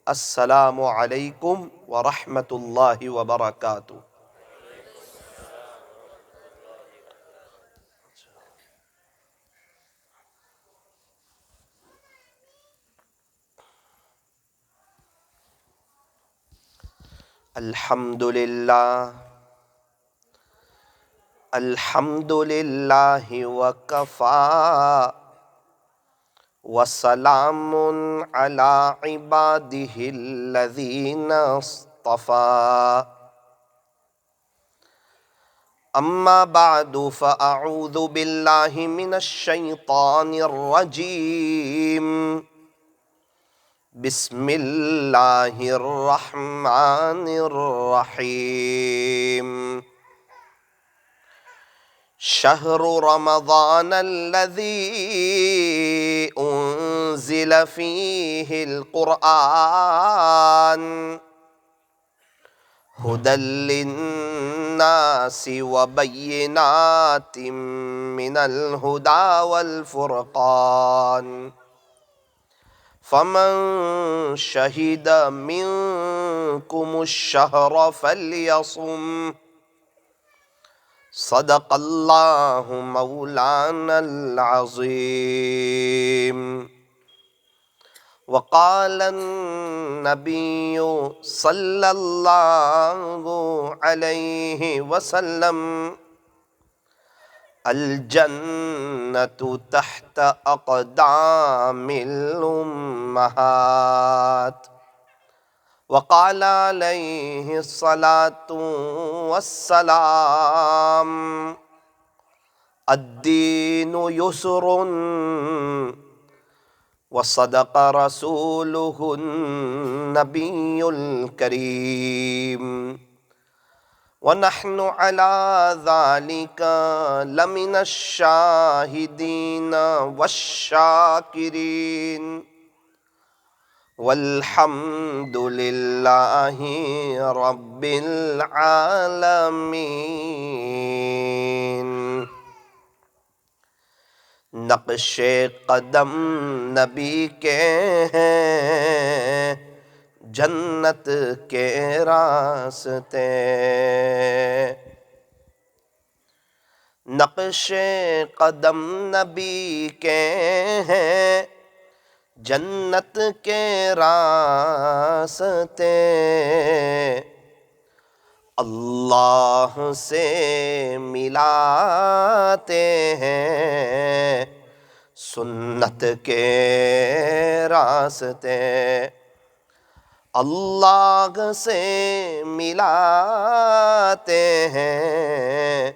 السلام علیکم ورحمۃ اللہ وبرکاتہ۔ الحمد للہ وکفی وسلام علی عبادہ الذین اصطفی، اما بعد فاعوذ باللہ من الشیطان الرجیم، بسم اللہ الرحمن الرحیم۔ شہر رمضان الذی انزل فیہ القرآن ھدی للناس وبینات من الھدی والفرقان، فمن شہد منکم الشہر فلیصم، صدق اللہ مولانا العظیم۔ وقال النبی صلی اللہ علیہ وسلم، الجنۃ تحت اقدام الامہات۔ وقال علیہ الصلاۃ والسلام، الدین یسر، وصدق رسولہ النبی الکریم، ونحن علی ذلک لمن الشاہدین والشاکرین، والحمد للہ رب العالمین۔ نقش قدم نبی کے ہیں جنت کے راستے، نقش قدم نبی کے ہیں جنت کے راستے، اللہ سے ملاتے ہیں سنت کے راستے، اللہ سے ملاتے ہیں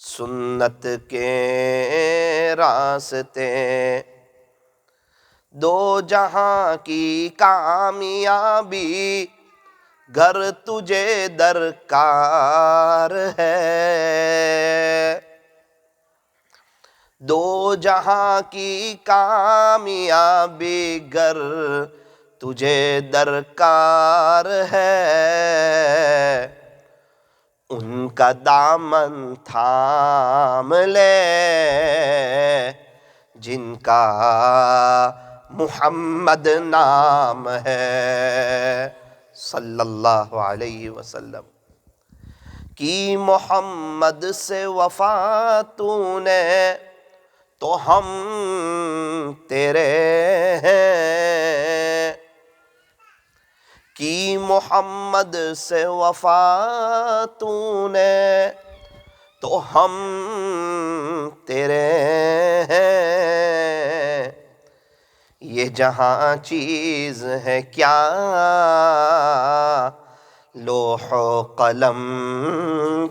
سنت کے راستے، دو جہاں کی کامیابی گر تجھے درکار ہے، دو جہاں کی کامیابی گر تجھے درکار ہے، ان کا دامن تھام لے جن کا محمد نام ہے، صلی اللہ علیہ وسلم۔ کی محمد سے وفا تو نے تو ہم تیرے ہیں، کی محمد سے وفا تو نے تو ہم تیرے ہیں، یہ جہاں چیز ہے کیا لوح و قلم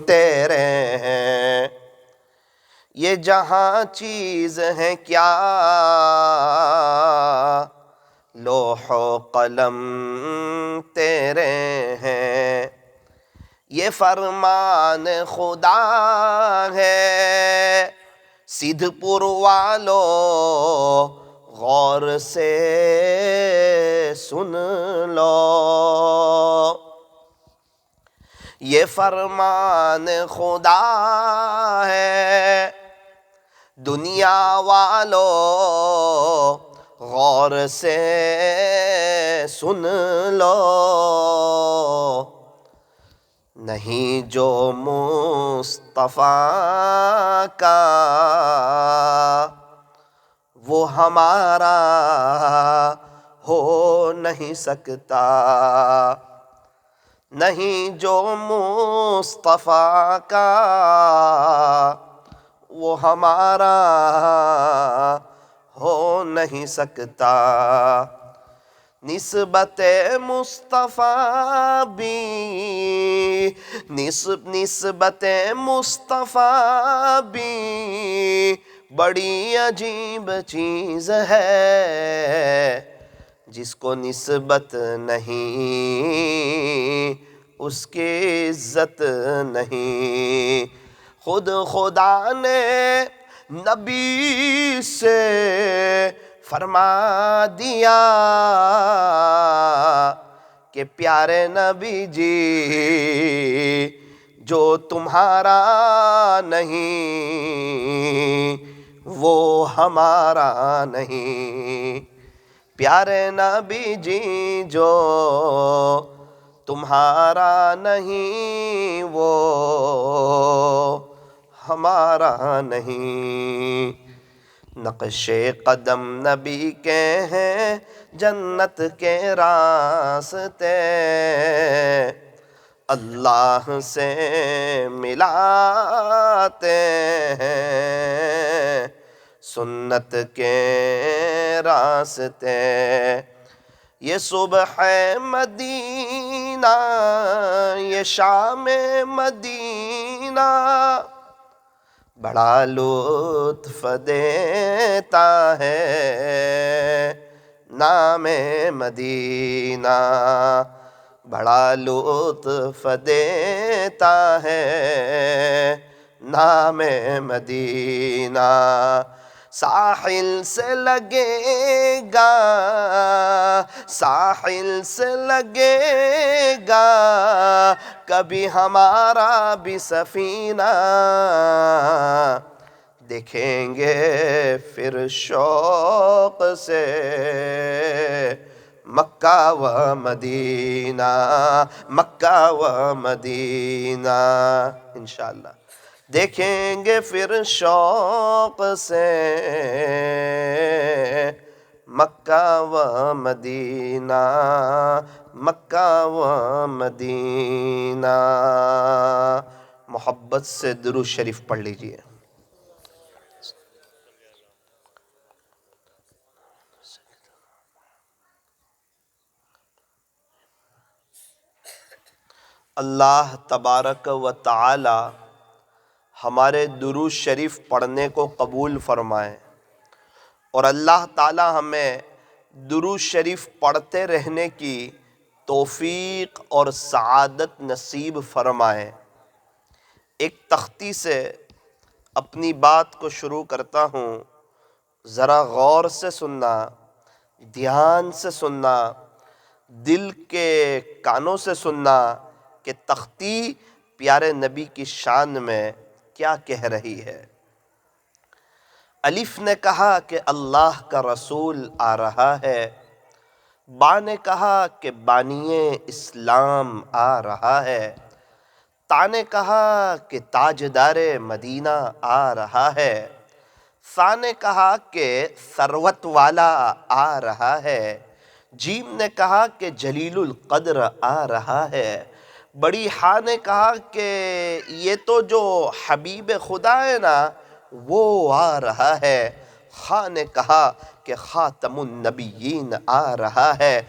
تیرے ہیں، یہ جہاں چیز ہے کیا لوح و قلم تیرے ہیں، یہ فرمان خدا ہے سدھ پور والو غور سے سن لو، یہ فرمان خدا ہے دنیا والو غور سے سن لو، نہیں جو مصطفیٰ کا وہ ہمارا ہو نہیں سکتا، نہیں جو مصطفیٰ کا وہ ہمارا ہو نہیں سکتا۔ نسبت مصطفیٰ بھی نسبت مصطفیٰ بھی بڑی عجیب چیز ہے، جس کو نسبت نہیں اس کی عزت نہیں۔ خود خدا نے نبی سے فرما دیا کہ پیارے نبی جی جو تمہارا نہیں وہ ہمارا نہیں، پیارے نبی جی جو تمہارا نہیں وہ ہمارا نہیں۔ نقش قدم نبی کے ہیں جنت کے راستے، اللہ سے ملاتے ہیں سنت کے راستے۔ یہ صبح مدینہ یہ شام مدینہ بڑا لطف دیتا ہے، نام مدینہ بڑا لطف دیتا ہے، نام مدینہ۔ ساحل سے لگے گا ساحل سے لگے گا کبھی ہمارا بھی سفینہ، دیکھیں گے پھر شوق سے مکہ و مدینہ، مکہ و مدینہ انشاءاللہ دیکھیں گے پھر شوق سے مکہ و مدینہ، مکہ و مدینہ۔ محبت سے درود شریف پڑھ لیجئے۔ اللہ تبارک و تعالی ہمارے درود شریف پڑھنے کو قبول فرمائے، اور اللہ تعالی ہمیں درود شریف پڑھتے رہنے کی توفیق اور سعادت نصیب فرمائے۔ ایک تختی سے اپنی بات کو شروع کرتا ہوں، ذرا غور سے سننا، دھیان سے سننا، دل کے کانوں سے سننا کہ تختی پیارے نبی کی شان میں کیا کہہ رہی ہے۔ الف نے کہا کہ اللہ کا رسول آ رہا ہے، با نے کہا کہ بانی اسلام آ رہا ہے، تا نے کہا کہ تاجدار مدینہ آ رہا ہے، ثا نے کہا کہ ثروت والا آ رہا ہے، جیم نے کہا کہ جلیل القدر آ رہا ہے، بڑی ہاں نے کہا کہ یہ تو جو حبیب خدا ہے نا وہ آ رہا ہے، خاں نے کہا کہ خاتم النبیین آ رہا ہے،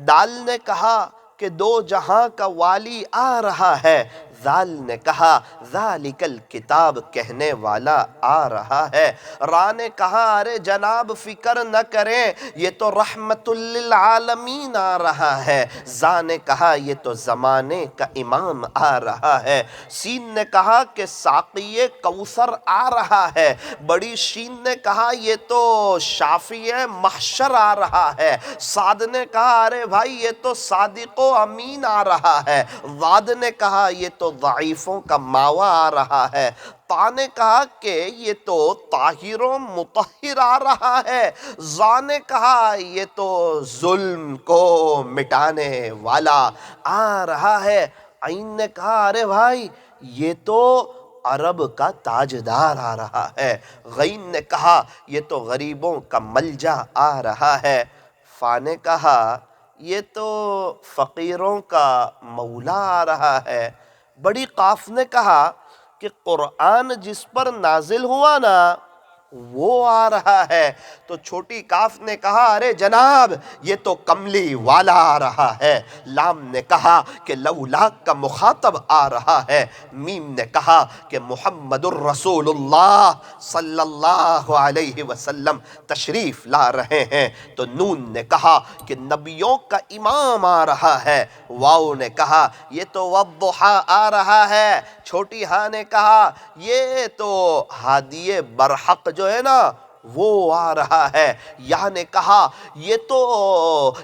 دال نے کہا کہ دو جہاں کا والی آ رہا ہے، ذال نے کہا ذالک الکتاب کہنے والا آ رہا ہے، را نے کہا ارے جناب فکر نہ کریں یہ تو رحمت للعالمین آ رہا ہے، زا نے کہا یہ تو زمانے کا امام آ رہا ہے، سین نے کہا کہ ساقی کوثر آ رہا ہے، بڑی شین نے کہا یہ تو شافی محشر آ رہا ہے، صاد نے کہا ارے بھائی یہ تو صادق و امین آ رہا ہے، ضاد نے کہا یہ تو ضعیفوں کا ماوا آ رہا ہے، تا نے کہا کہ یہ تو طاہر و مطہر آ رہا ہے، ذا نے کہا یہ تو ظلم کو مٹانے والا آ رہا ہے، عین نے کہا ارے بھائی یہ تو عرب کا تاجدار آ رہا ہے، غین نے کہا یہ تو غریبوں کا ملجا آ رہا ہے، فا نے کہا یہ تو فقیروں کا مولا آ رہا ہے، بڑی قاف نے کہا کہ قرآن جس پر نازل ہوا نا وہ آ رہا ہے، تو چھوٹی کاف نے کہا ارے جناب یہ تو کملی والا آ رہا ہے، لام نے کہا کہ لولا کا مخاطب آ رہا ہے، میم نے کہا کہ محمد الرسول اللہ صلی اللہ علیہ وسلم تشریف لا رہے ہیں، تو نون نے کہا کہ نبیوں کا امام آ رہا ہے، واو نے کہا یہ تو والضحیٰ آ رہا ہے، چھوٹی ہاں نے کہا یہ تو ہادی برحق جو ہے نا وہ آ رہا ہے، یا نے کہا یہ تو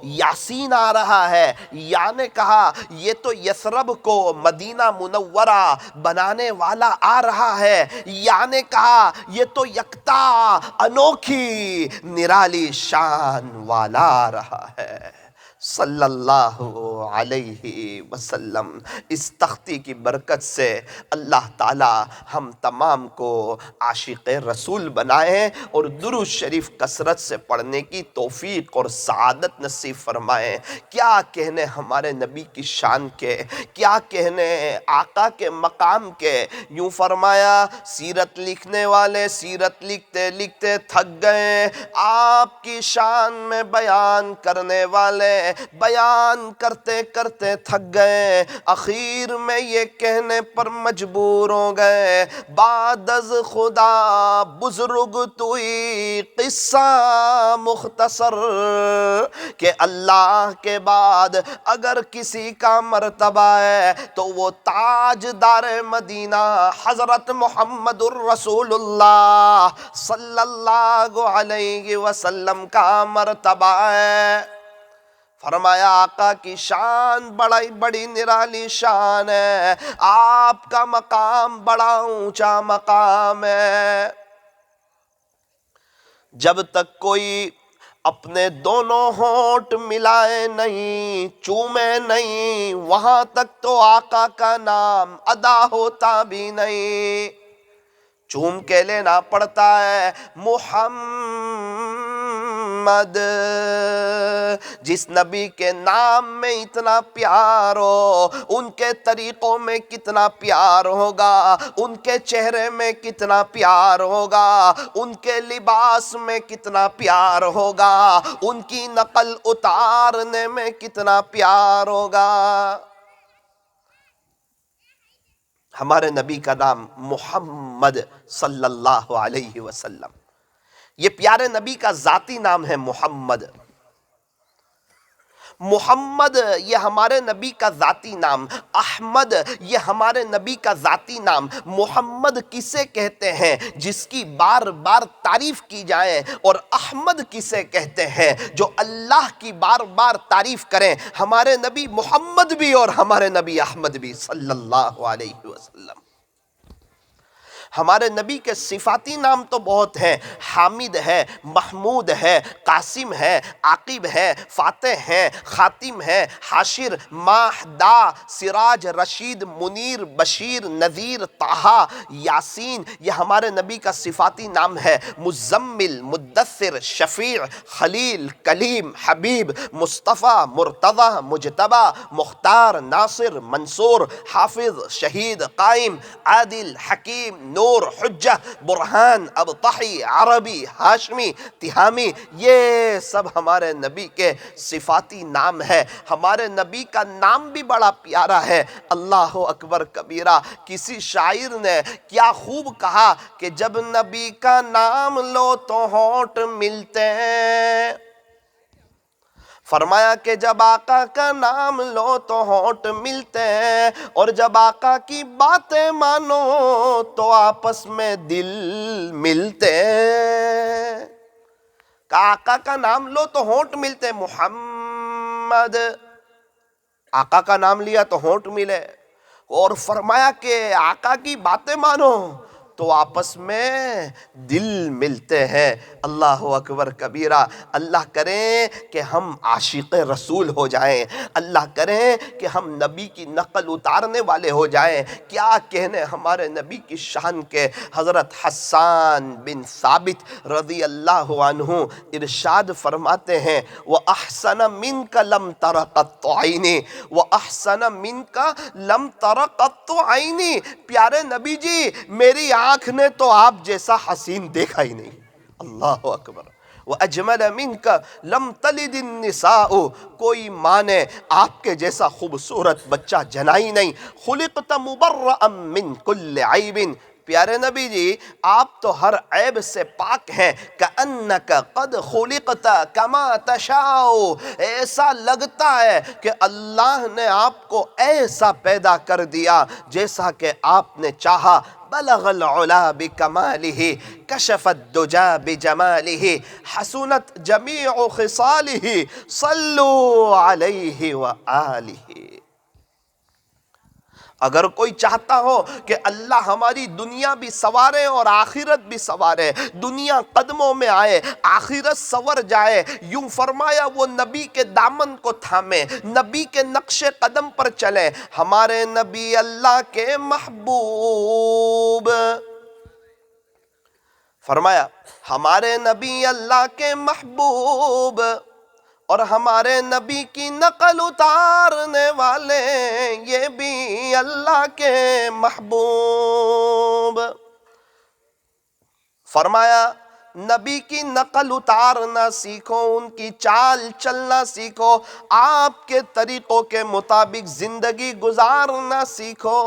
یاسین آ رہا ہے، یا نے کہا یہ تو یثرب کو مدینہ منورہ بنانے والا آ رہا ہے، یا نے کہا یہ تو یکتا انوکھی نرالی شان والا آ رہا ہے، صلی اللہ علیہ وسلم۔ اس تختی کی برکت سے اللہ تعالی ہم تمام کو عاشق رسول بنائے اور درود شریف کثرت سے پڑھنے کی توفیق اور سعادت نصیب فرمائے۔ کیا کہنے ہمارے نبی کی شان کے، کیا کہنے آقا کے مقام کے، یوں فرمایا سیرت لکھنے والے سیرت لکھتے لکھتے تھک گئے، آپ کی شان میں بیان کرنے والے بیان کرتے کرتے تھک گئے، اخیر میں یہ کہنے پر مجبور ہو گئے، بعد از خدا بزرگ توئی قصہ مختصر، کہ اللہ کے بعد اگر کسی کا مرتبہ ہے تو وہ تاجدار مدینہ حضرت محمد الرسول اللہ صلی اللہ علیہ وسلم کا مرتبہ ہے۔ فرمایا آقا کی شان بڑی نرالی شان ہے، آپ کا مقام بڑا اونچا مقام ہے، جب تک کوئی اپنے دونوں ہونٹ ملائے نہیں چومے نہیں وہاں تک تو آقا کا نام ادا ہوتا بھی نہیں، چوم کے لینا پڑتا ہے محمد، جس نبی کے نام میں اتنا پیار ہو ان کے طریقوں میں کتنا پیار ہوگا، ان کے چہرے میں کتنا پیار ہوگا، ان کے لباس میں کتنا پیار ہوگا، ان کی نقل اتارنے میں کتنا پیار ہوگا۔ ہمارے نبی کا نام محمد صلی اللہ علیہ وسلم، یہ پیارے نبی کا ذاتی نام ہے محمد۔ محمد یہ ہمارے نبی کا ذاتی نام، احمد یہ ہمارے نبی کا ذاتی نام۔ محمد کسے کہتے ہیں جس کی بار بار تعریف کی جائے، اور احمد کسے کہتے ہیں جو اللہ کی بار بار تعریف کریں۔ ہمارے نبی محمد بھی اور ہمارے نبی احمد بھی صلی اللہ علیہ وسلم۔ ہمارے نبی کے صفاتی نام تو بہت ہیں، حامد ہے، محمود ہے، قاسم ہے، عاقب ہے، فاتح ہے، خاتم ہے، حاشر، ماہ، دا، سراج، رشید، منیر، بشیر، نذیر، طٰہٰ، یاسین، یہ ہمارے نبی کا صفاتی نام ہے۔ مزمل، مدثر، شفیع، خلیل، کلیم، حبیب، مصطفیٰ، مرتضیٰ، مجتبیٰ، مختار، ناصر، منصور، حافظ، شہید، قائم، عادل، حکیم، نور، حجہ، برہان، ابطحی، عربی، ہاشمی، تہامی، یہ سب ہمارے نبی کے صفاتی نام ہے۔ ہمارے نبی کا نام بھی بڑا پیارا ہے، اللہ اکبر کبیرہ۔ کسی شاعر نے کیا خوب کہا کہ جب نبی کا نام لو تو ہونٹ ملتے ہیں، فرمایا کہ جب آقا کا نام لو تو ہونٹ ملتے ہیں، اور جب آقا کی باتیں مانو تو آپس میں دل ملتے ہیں۔ کہ آقا کا نام لو تو ہونٹ ملتے، محمد، آقا کا نام لیا تو ہونٹ ملے۔ اور فرمایا کہ آقا کی باتیں مانو تو آپس میں دل ملتے ہیں۔ اللہ اکبر کبیرہ۔ اللہ کریں کہ ہم عاشق رسول ہو جائیں، اللہ کریں کہ ہم نبی کی نقل اتارنے والے ہو جائیں۔ کیا کہنے ہمارے نبی کی شان کے۔ حضرت حسان بن ثابت رضی اللہ عنہ ارشاد فرماتے ہیں وَأَحْسَنَ مِنْكَ لَمْ تَرَ قَطُّ عَيْنِي وَأَحْسَنَ مِنْكَ لَمْ تَرَ قَطُّ عَيْنِي۔ پیارے نبی جی میری آنکھ نے تو آپ جیسا حسین دیکھا ہی نہیں۔ اللہ اکبر۔ وَأَجْمَلَ مِنْكَ لَمْ تَلِدِ النِّسَاءُ، کوئی ماں نے آپ کے جیسا خوبصورت بچہ جنا ہی نہیں۔ خُلِقْتَ مُبَرَّأً مِّن كُلِّ عَيْبٍ، پیارے نبی جی آپ تو ہر عیب سے پاک ہیں۔ كَأَنَّكَ قَدْ خُلِقْتَ كَمَا تَشَاءُ، ایسا لگتا ہے کہ اللہ نے آپ کو ایسا پیدا کر دیا جیسا کہ آپ نے چاہا۔ بلغ العلا بکمالہ کشف الدجا بجمالہ حسنت جمیع خصالہ صلو علیہ وآلہ۔ اگر کوئی چاہتا ہو کہ اللہ ہماری دنیا بھی سنوارے اور آخرت بھی سنوارے، دنیا قدموں میں آئے آخرت سنور جائے، یوں فرمایا وہ نبی کے دامن کو تھامے، نبی کے نقش قدم پر چلے۔ ہمارے نبی اللہ کے محبوب، فرمایا ہمارے نبی اللہ کے محبوب اور ہمارے نبی کی نقل اتارنے والے یہ بھی اللہ کے محبوب۔ فرمایا نبی کی نقل اتارنا سیکھو، ان کی چال چلنا سیکھو، آپ کے طریقوں کے مطابق زندگی گزارنا سیکھو۔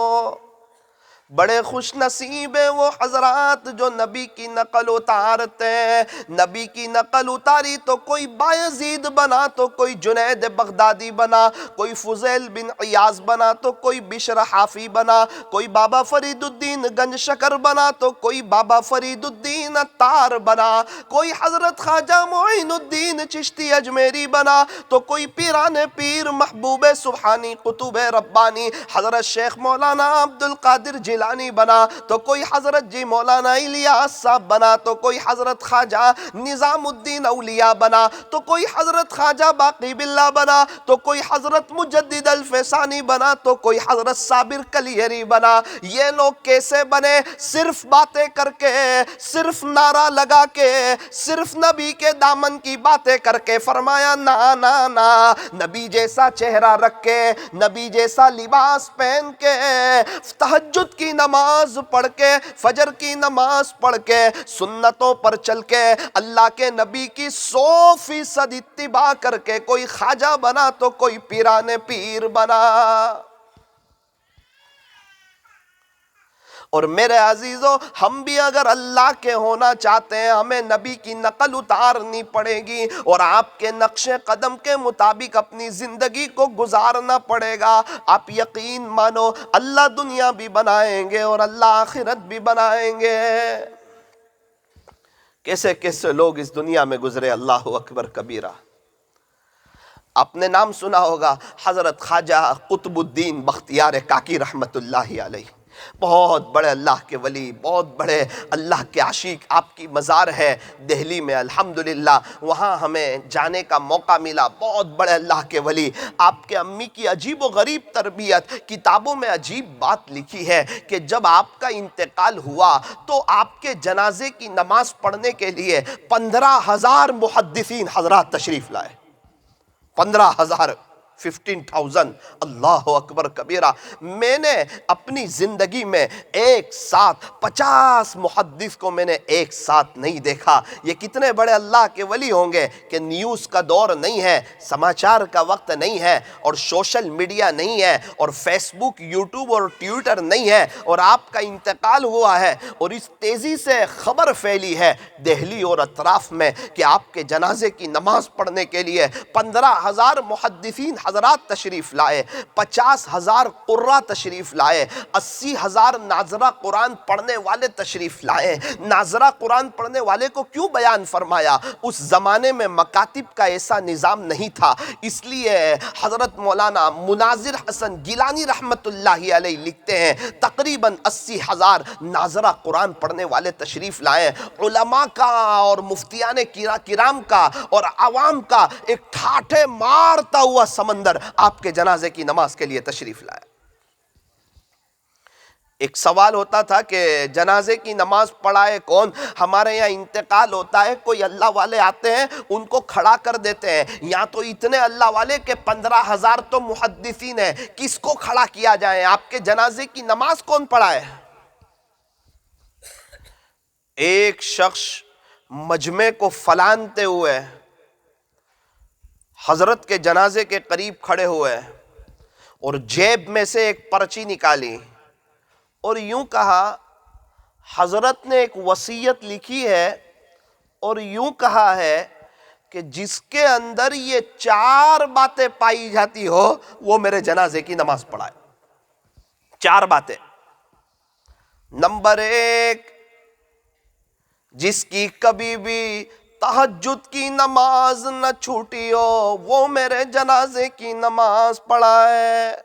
بڑے خوش نصیب ہیں وہ حضرات جو نبی کی نقل اتارتے ہیں۔ نبی کی نقل اتاری تو کوئی بایزید بنا تو کوئی جنید بغدادی بنا، کوئی فضیل بن عیاض بنا تو کوئی بشر حافی بنا، کوئی بابا فرید الدین گنج شکر بنا تو کوئی بابا فرید الدین عطار بنا، کوئی حضرت خواجہ معین الدین چشتی اجمیری بنا تو کوئی پیران پیر محبوب سبحانی قطب ربانی حضرت شیخ مولانا عبد القادر جیلانی بنا تو کوئی حضرت جی مولانا الیاس صاحب بنا تو کوئی حضرت خواجہ نظام الدین اولیاء بنا تو کوئی حضرت خواجہ باقی باللہ بنا تو کوئی حضرت مجدد الفیسانی بنا تو کوئی حضرت صابر کلیری بنا۔ یہ لوگ کیسے بنے؟ صرف باتیں کر کے، صرف نعرہ لگا کے، صرف نبی کے دامن کی باتیں کر کے۔ فرمایا نا نا نا، نبی جیسا چہرہ رکھ کے، نبی جیسا لباس پہن کے، تہجد کی نماز پڑھ کے، فجر کی نماز پڑھ کے، سنتوں پر چل کے، اللہ کے نبی کی 100% اتباع کر کے کوئی خواجہ بنا تو کوئی پیران پیر بنا۔ اور میرے عزیزوں ہم بھی اگر اللہ کے ہونا چاہتے ہیں ہمیں نبی کی نقل اتارنی پڑے گی اور آپ کے نقش قدم کے مطابق اپنی زندگی کو گزارنا پڑے گا۔ آپ یقین مانو اللہ دنیا بھی بنائیں گے اور اللہ آخرت بھی بنائیں گے۔ کیسے کیسے لوگ اس دنیا میں گزرے، اللہ اکبر کبیرہ۔ آپ نے نام سنا ہوگا حضرت خواجہ قطب الدین بختیار کاکی رحمت اللہ علیہ، بہت بڑے اللہ کے ولی، بہت بڑے اللہ کے عاشق۔ آپ کی مزار ہے دہلی میں الحمدللہ، وہاں ہمیں جانے کا موقع ملا۔ بہت بڑے اللہ کے ولی، آپ کے امی کی عجیب و غریب تربیت۔ کتابوں میں عجیب بات لکھی ہے کہ جب آپ کا انتقال ہوا تو آپ کے جنازے کی نماز پڑھنے کے لیے 15,000 محدثین حضرات تشریف لائے۔ 15,000، 15,000، اللہ اکبر کبیرہ۔ میں نے اپنی زندگی میں ایک ساتھ 50 محدث کو میں نے ایک ساتھ نہیں دیکھا۔ یہ کتنے بڑے اللہ کے ولی ہوں گے کہ نیوز کا دور نہیں ہے، سماچار کا وقت نہیں ہے، اور سوشل میڈیا نہیں ہے، اور فیس بک، یوٹیوب اور ٹویٹر نہیں ہے، اور آپ کا انتقال ہوا ہے اور اس تیزی سے خبر پھیلی ہے دہلی اور اطراف میں کہ آپ کے جنازے کی نماز پڑھنے کے لیے 15,000 محدثین حضرات تشریف لائے، 50,000 قرہ تشریف لائے، 80,000 ناظرہ قرآن پڑھنے والے تشریف لائے۔ ناظرہ قرآن پڑھنے والے کو کیوں بیان فرمایا؟ اس زمانے میں مکاتب کا ایسا نظام نہیں تھا، اس لیے حضرت مولانا مناظر حسن گیلانی رحمت اللہ علیہ لکھتے ہیں تقریباً 80,000 ناظرہ قرآن پڑھنے والے تشریف لائے۔ علماء کا اور مفتیان کرام کا اور عوام کا ایک ٹھاٹھے مارتا ہوا سمندر آپ کے جنازے کی نماز کے لیے تشریف لائے۔ ایک سوال ہوتا تھا کہ جنازے کی نماز پڑھائے کون؟ ہمارے یہاں انتقال ہوتا ہے، کوئی اللہ والے آتے ہیں ان کو کھڑا کر دیتے ہیں، یہاں تو اتنے اللہ والے کہ 15,000 تو محدثین ہیں، کس کو کھڑا کیا جائے؟ آپ کے جنازے کی نماز کون پڑھائے؟ ایک شخص مجمع کو فلانتے ہوئے حضرت کے جنازے کے قریب کھڑے ہوئے اور جیب میں سے ایک پرچی نکالی اور یوں کہا، حضرت نے ایک وصیت لکھی ہے اور یوں کہا ہے کہ جس کے اندر یہ 4 باتیں پائی جاتی ہو وہ میرے جنازے کی نماز پڑھائے۔ 4 باتیں۔ نمبر 1، جس کی کبھی بھی تہجد کی نماز نہ چھوٹی ہو وہ میرے جنازے کی نماز پڑھائے۔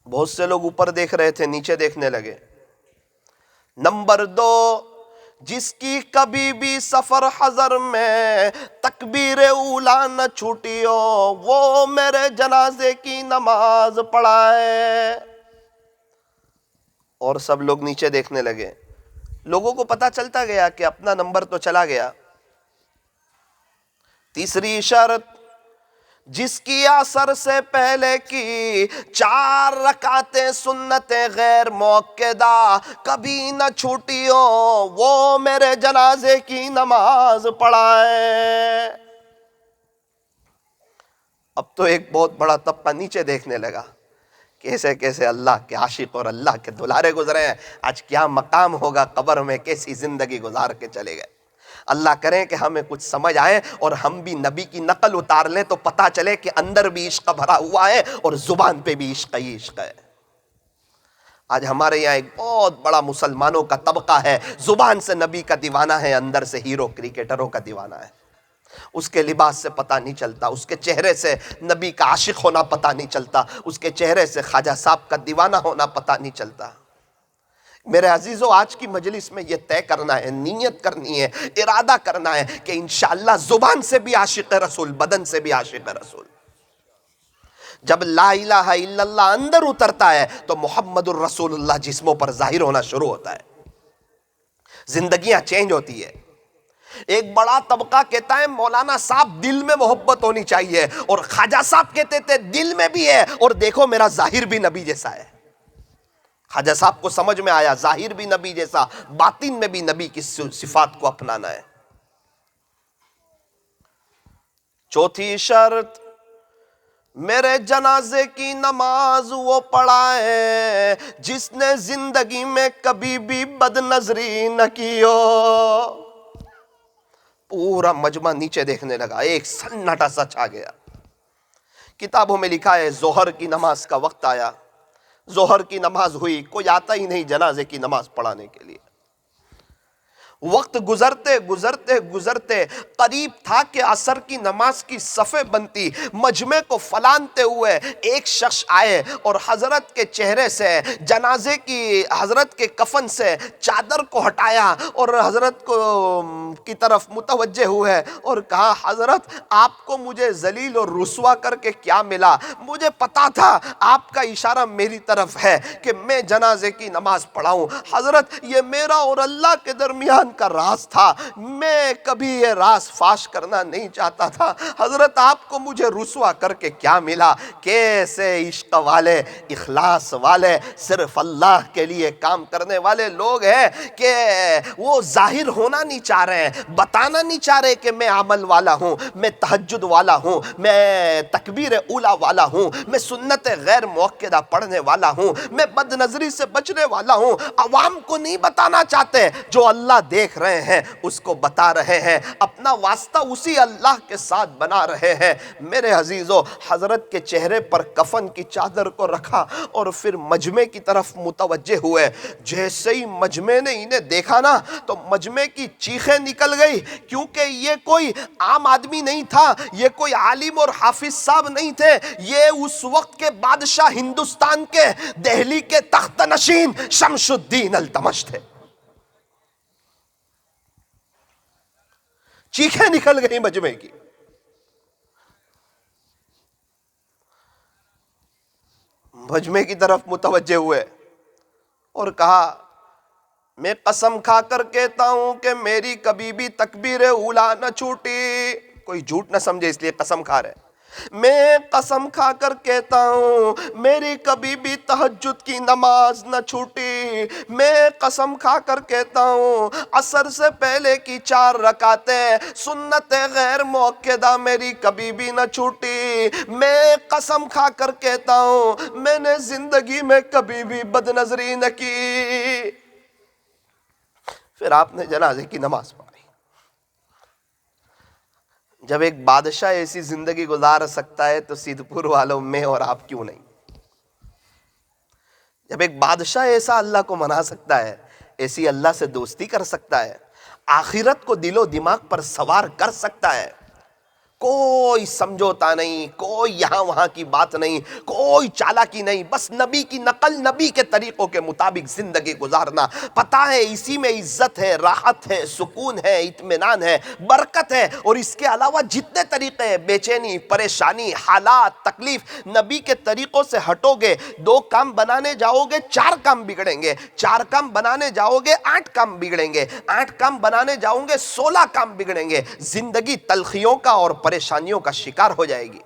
بہت سے لوگ اوپر دیکھ رہے تھے، نیچے دیکھنے لگے۔ نمبر 2، جس کی کبھی بھی سفر حضر میں تکبیر اولا نہ چھوٹی ہو وہ میرے جنازے کی نماز پڑھائے۔ اور سب لوگ نیچے دیکھنے لگے۔ لوگوں کو پتا چلتا گیا کہ اپنا نمبر تو چلا گیا۔ تیسری شرط، جس کی عصر سے پہلے کی 4 رکعتیں سنتیں غیر موقدہ کبھی نہ چھوٹی ہو وہ میرے جنازے کی نماز پڑھائے۔ اب تو ایک بہت بڑا طبقہ نیچے دیکھنے لگا، کیسے کیسے اللہ کے عاشق اور اللہ کے دلارے گزرے ہیں، آج کیا مقام ہوگا قبر میں، کیسی زندگی گزار کے چلے گئے۔ اللہ کریں کہ ہمیں کچھ سمجھ آئے اور ہم بھی نبی کی نقل اتار لیں تو پتا چلے کہ اندر بھی عشق بھرا ہوا ہے اور زبان پہ بھی عشق ہی عشق ہے۔ آج ہمارے یہاں ایک بہت بڑا مسلمانوں کا طبقہ ہے، زبان سے نبی کا دیوانہ ہے، اندر سے ہیرو کرکٹروں کا دیوانہ ہے۔ اس کے لباس سے پتہ نہیں چلتا، اس کے چہرے سے نبی کا عاشق ہونا پتہ نہیں چلتا، اس کے چہرے سے خواجہ صاحب کا دیوانہ ہونا پتہ نہیں چلتا۔ میرے عزیزو، آج کی مجلس میں یہ طے کرنا ہے، نیت کرنی ہے، ارادہ کرنا ہے کہ انشاءاللہ زبان سے بھی عاشق رسول، بدن سے بھی عاشق رسول۔ جب لا الہ الا اللہ اندر اترتا ہے تو محمد الرسول اللہ جسموں پر ظاہر ہونا شروع ہوتا ہے، زندگیاں چینج ہوتی ہے۔ ایک بڑا طبقہ کہتا ہے مولانا صاحب دل میں محبت ہونی چاہیے، اور خواجہ صاحب کہتے تھے دل میں بھی ہے اور دیکھو میرا ظاہر بھی نبی جیسا ہے۔ خواجہ صاحب کو سمجھ میں آیا ظاہر بھی نبی جیسا، باطن میں بھی نبی کی صفات کو اپنانا ہے۔ چوتھی شرط، میرے جنازے کی نماز وہ پڑھائے جس نے زندگی میں کبھی بھی بد نظری نہ کی ہو۔ پورا مجمع نیچے دیکھنے لگا، ایک سناٹا سا چھا گیا۔ کتابوں میں لکھا ہے ظہر کی نماز کا وقت آیا، ظہر کی نماز ہوئی، کوئی آتا ہی نہیں جنازے کی نماز پڑھانے کے لیے۔ وقت گزرتے گزرتے گزرتے قریب تھا کہ عصر کی نماز کی صفیں بنتی، مجمع کو فلانتے ہوئے ایک شخص آئے اور حضرت کے چہرے سے جنازے کی، حضرت کے کفن سے چادر کو ہٹایا اور حضرت کی طرف متوجہ ہوئے اور کہا حضرت آپ کو مجھے ذلیل اور رسوا کر کے کیا ملا؟ مجھے پتا تھا آپ کا اشارہ میری طرف ہے کہ میں جنازے کی نماز پڑھاؤں۔ حضرت یہ میرا اور اللہ کے درمیان کا راز تھا، میں کبھی یہ راز فاش کرنا نہیں چاہتا تھا۔ حضرت آپ کو مجھے رسوا کر کے کیا ملا؟ کیسے عشق والے، اخلاص والے، صرف اللہ کے لیے کام کرنے والے لوگ ہیں کہ وہ ظاہر ہونا نہیں چاہ رہے ہیں، بتانا نہیں چاہ رہے کہ میں عمل والا ہوں، میں تہجد والا ہوں، میں تکبیر اولا والا ہوں، میں سنت غیر موقدہ پڑھنے والا ہوں، میں بد نظری سے بچنے والا ہوں۔ عوام کو نہیں بتانا چاہتے، جو اللہ دیکھ رہے ہیں اس کو بتا رہے ہیں، اپنا واسطہ اسی اللہ کے ساتھ بنا رہے ہیں۔ میرے عزیزو، حضرت کے چہرے پر کفن کی چادر کو رکھا اور پھر مجمع کی طرف متوجہ ہوئے۔ جیسے ہی مجمع نے انہیں دیکھا نا تو مجمع کی چیخیں نکل گئی، کیونکہ یہ کوئی عام آدمی نہیں تھا، یہ کوئی عالم اور حافظ صاحب نہیں تھے، یہ اس وقت کے بادشاہ ہندوستان کے دہلی کے تخت نشین شمس الدین التمش تھے۔ چیخیں نکل گئی مجمع کی۔ مجمع کی طرف متوجہ ہوئے اور کہا، میں قسم کھا کر کہتا ہوں کہ میری کبھی بھی تکبیر اولا نہ چھوٹی۔ کوئی جھوٹ نہ سمجھے اس لیے قسم کھا رہے۔ میں قسم کھا کر کہتا ہوں میری کبھی بھی تہجد کی نماز نہ چھوٹی۔ میں قسم کھا کر کہتا ہوں عصر سے پہلے کی 4 رکعتیں سنت غیر مؤکدہ میری کبھی بھی نہ چھوٹی۔ میں قسم کھا کر کہتا ہوں میں نے زندگی میں کبھی بھی بد نظری نہ کی۔ پھر آپ نے جنازے کی نماز پڑھی۔ جب ایک بادشاہ ایسی زندگی گزار سکتا ہے تو سیدھپور والوں میں اور آپ کیوں نہیں؟ جب ایک بادشاہ ایسا اللہ کو منا سکتا ہے، ایسی اللہ سے دوستی کر سکتا ہے، آخرت کو دل و دماغ پر سوار کر سکتا ہے، کوئی سمجھوتا نہیں، کوئی یہاں وہاں کی بات نہیں، کوئی چالاکی نہیں، بس نبی کی نقل، نبی کے طریقوں کے مطابق زندگی گزارنا۔ پتہ ہے اسی میں عزت ہے، راحت ہے، سکون ہے، اطمینان ہے، برکت ہے، اور اس کے علاوہ جتنے طریقے ہیں، بے چینی، پریشانی، حالات، تکلیف، نبی کے طریقوں سے ہٹو گے، 2 کام بنانے جاؤ گے 4 کام بگڑیں گے، 4 کام بنانے جاؤ گے 8 کام بگڑیں گے، 8 کام بنانے جاؤ گے 16 کام بگڑیں گے۔ زندگی تلخیوں کا اور پریشانیوں کا شکار ہو جائے گی۔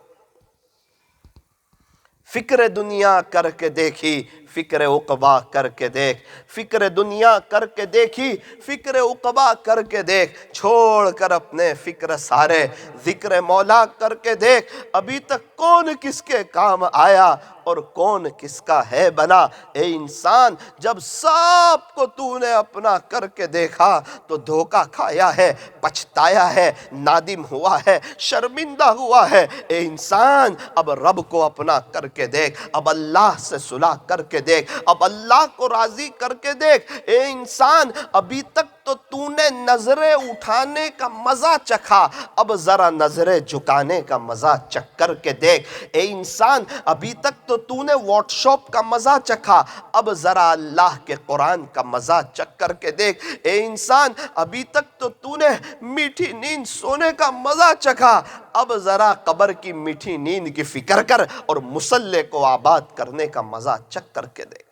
فکر دنیا کر کے دیکھی، فکر عقبہ کر کے دیکھ، فکر دنیا کر کے دیکھی، فکر عقبہ کر کے دیکھ، چھوڑ کر اپنے فکر سارے، ذکر مولا کر کے دیکھ، ابھی تک کون کس کے کام آیا اور کون کس کا ہے بنا۔ اے انسان، جب سب کو تو نے اپنا کر کے دیکھا تو دھوکہ کھایا ہے، پچھتایا ہے، نادم ہوا ہے، شرمندہ ہوا ہے۔ اے انسان، اب رب کو اپنا کر کے دیکھ، اب اللہ سے صلح کر کے دیکھ، اب اللہ کو راضی کر کے دیکھ۔ اے انسان، ابھی تک تو نے نظریں اٹھانے کا مزہ چکھا، اب ذرا نظریں جھکانے کا مزہ چکھ کر کے دیکھ۔ اے انسان، ابھی تک تو نے واٹس ایپ کا مزہ چکھا، اب ذرا اللہ کے قرآن کا مزہ چکھ کر کے دیکھ۔ اے انسان، ابھی تک تو نے میٹھی نیند سونے کا مزہ چکھا، اب ذرا قبر کی میٹھی نیند کی فکر کر اور مصلی کو آباد کرنے کا مزہ چکھ کر کے دیکھ۔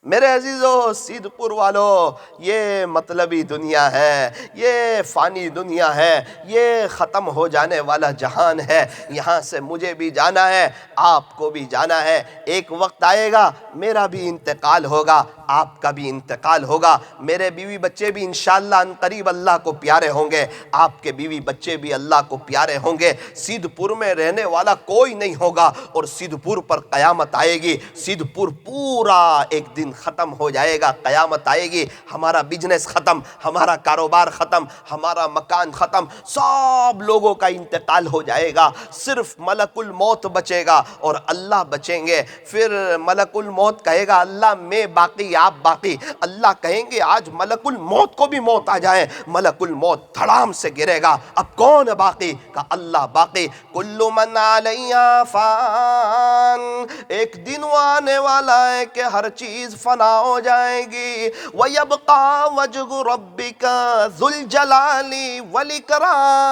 میرے عزیزو، سیدھپور والو، یہ مطلبی دنیا ہے، یہ فانی دنیا ہے، یہ ختم ہو جانے والا جہان ہے۔ یہاں سے مجھے بھی جانا ہے، آپ کو بھی جانا ہے۔ ایک وقت آئے گا میرا بھی انتقال ہوگا، آپ کا بھی انتقال ہوگا، میرے بیوی بچے بھی انشاءاللہ ان قریب اللہ کو پیارے ہوں گے، آپ کے بیوی بچے بھی اللہ کو پیارے ہوں گے۔ سیدھپور میں رہنے والا کوئی نہیں ہوگا اور سیدھپور پر قیامت آئے گی۔ سیدھپور پورا ایک دن ختم ہو جائے گا، قیامت آئے گی، ہمارا بزنس ختم، ہمارا کاروبار ختم، ہمارا مکان ختم، سب لوگوں کا انتقال ہو جائے گا، صرف ملک الموت بچے گا اور اللہ بچیں گے۔ پھر ملک الموت کہے گا اللہ میں باقی آپ باقی، اللہ کہیں گے آج ملک الموت کو بھی موت آ جائے، ملک الموت دھڑام سے گرے گا، اب کون باقی؟ کہ اللہ باقی۔ کل من علیہا فان، ایک دن وہ آنے والا ہے کہ ہر چیز فنا ہو جائے گی۔ وَيَبْقَى وَجْهُ رَبِّكَ ذُو الْجَلَالِ وَالْإِكْرَامِ،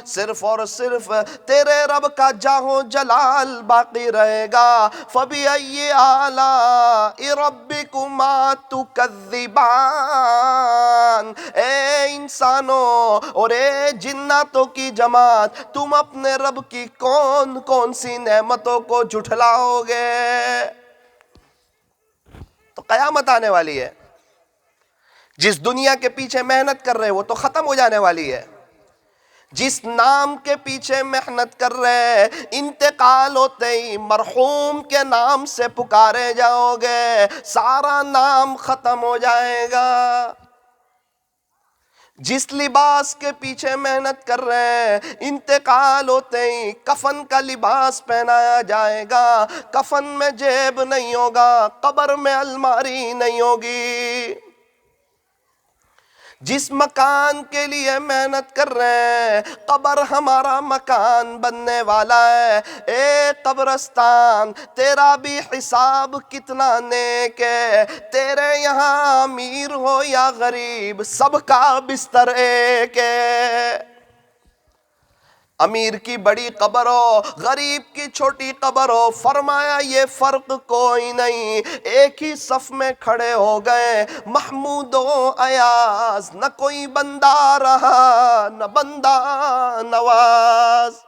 صرف اور صرف تیرے رب کا جاہ و جلال باقی رہے گا۔ فَبِأَيِّ آلَاءِ رَبِّكُمَا تُكَذِّبَانِ، اے انسانوں اور اے جناتوں کی جماعت، تم اپنے رب کی کون کون سی نعمتوں کو جھٹلاؤ گے؟ تو قیامت آنے والی ہے، جس دنیا کے پیچھے محنت کر رہے وہ تو ختم ہو جانے والی ہے، جس نام کے پیچھے محنت کر رہے انتقال ہوتے ہی مرحوم کے نام سے پکارے جاؤ گے، سارا نام ختم ہو جائے گا۔ جس لباس کے پیچھے محنت کر رہے ہیں، انتقال ہوتے ہی کفن کا لباس پہنایا جائے گا، کفن میں جیب نہیں ہوگا، قبر میں الماری نہیں ہوگی۔ جس مکان کے لیے محنت کر رہے ہیں، قبر ہمارا مکان بننے والا ہے۔ اے قبرستان، تیرا بھی حساب کتنا نیک ہے، تیرے یہاں امیر ہو یا غریب، سب کا بستر ایک ہے۔ امیر کی بڑی قبر ہو، غریب کی چھوٹی قبر ہو، فرمایا یہ فرق کوئی نہیں، ایک ہی صف میں کھڑے ہو گئے محمود و ایاز، نہ کوئی بندہ رہا نہ بندہ نواز۔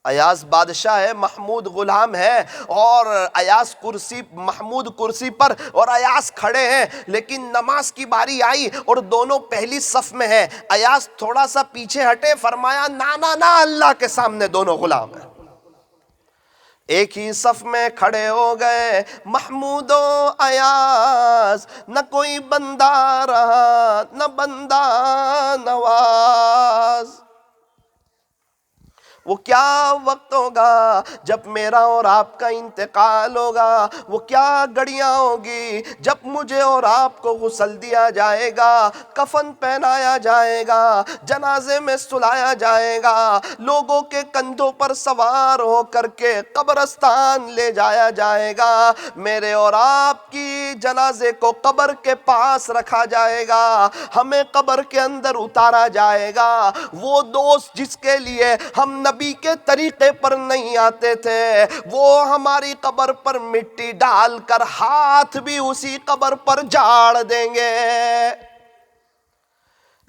ایاز بادشاہ ہے، محمود غلام ہے، اور ایاز کرسی، محمود کرسی پر اور ایاز کھڑے ہیں، لیکن نماز کی باری آئی اور دونوں پہلی صف میں ہیں۔ ایاز تھوڑا سا پیچھے ہٹے، فرمایا نا نا نا، اللہ کے سامنے دونوں غلام ہیں۔ ایک ہی صف میں کھڑے ہو گئے محمود و ایاز، نہ کوئی بندہ رہا نہ بندہ نواز۔ وہ کیا وقت ہوگا جب میرا اور آپ کا انتقال ہوگا، وہ کیا گھڑیاں ہوگی جب مجھے اور آپ کو غسل دیا جائے گا، کفن پہنایا جائے گا، جنازے میں سلایا جائے گا، لوگوں کے کندھوں پر سوار ہو کر کے قبرستان لے جایا جائے گا، میرے اور آپ کی جنازے کو قبر کے پاس رکھا جائے گا، ہمیں قبر کے اندر اتارا جائے گا۔ وہ دوست جس کے لیے ہم نبی کے طریقے پر نہیں آتے تھے، وہ ہماری قبر پر مٹی ڈال کر ہاتھ بھی اسی قبر پر جاڑ دیں گے۔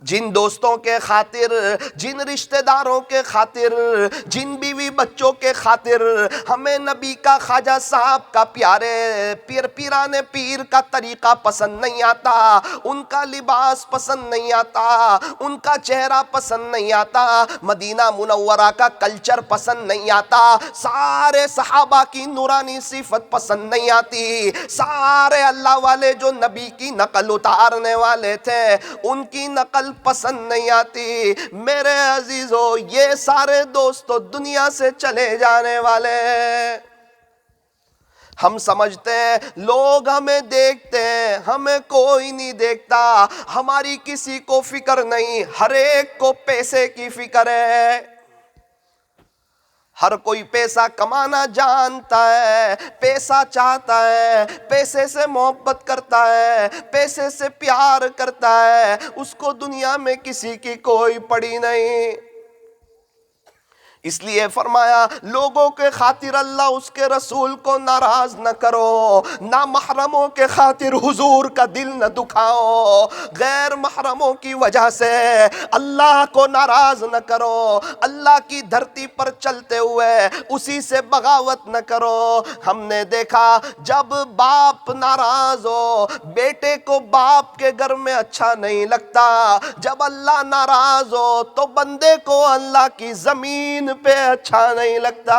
جن دوستوں کے خاطر، جن رشتہ داروں کے خاطر، جن بیوی بچوں کے خاطر ہمیں نبی کا، خواجہ صاحب کا، پیارے پیران پیر کا طریقہ پسند نہیں آتا، ان کا لباس پسند نہیں آتا، ان کا چہرہ پسند نہیں آتا، مدینہ منورہ کا کلچر پسند نہیں آتا، سارے صحابہ کی نورانی صفت پسند نہیں آتی، سارے اللہ والے جو نبی کی نقل اتارنے والے تھے ان کی نقل پسند نہیں آتی۔ میرے عزیزو، یہ سارے دوست تو دنیا سے چلے جانے والے ہیں۔ ہم سمجھتے ہیں لوگ ہمیں دیکھتے ہیں، ہمیں کوئی نہیں دیکھتا، ہماری کسی کو فکر نہیں، ہر ایک کو پیسے کی فکر ہے۔ ہر کوئی پیسہ کمانا جانتا ہے، پیسہ چاہتا ہے، پیسے سے محبت کرتا ہے، پیسے سے پیار کرتا ہے، اس کو دنیا میں کسی کی کوئی پڑی نہیں۔ اس لیے فرمایا لوگوں کے خاطر اللہ اس کے رسول کو ناراض نہ کرو، نہ محرموں کے خاطر حضور کا دل نہ دکھاؤ، غیر محرموں کی وجہ سے اللہ کو ناراض نہ کرو، اللہ کی دھرتی پر چلتے ہوئے اسی سے بغاوت نہ کرو۔ ہم نے دیکھا جب باپ ناراض ہو، بیٹے کو باپ کے گھر میں اچھا نہیں لگتا، جب اللہ ناراض ہو تو بندے کو اللہ کی زمین پہ اچھا نہیں لگتا۔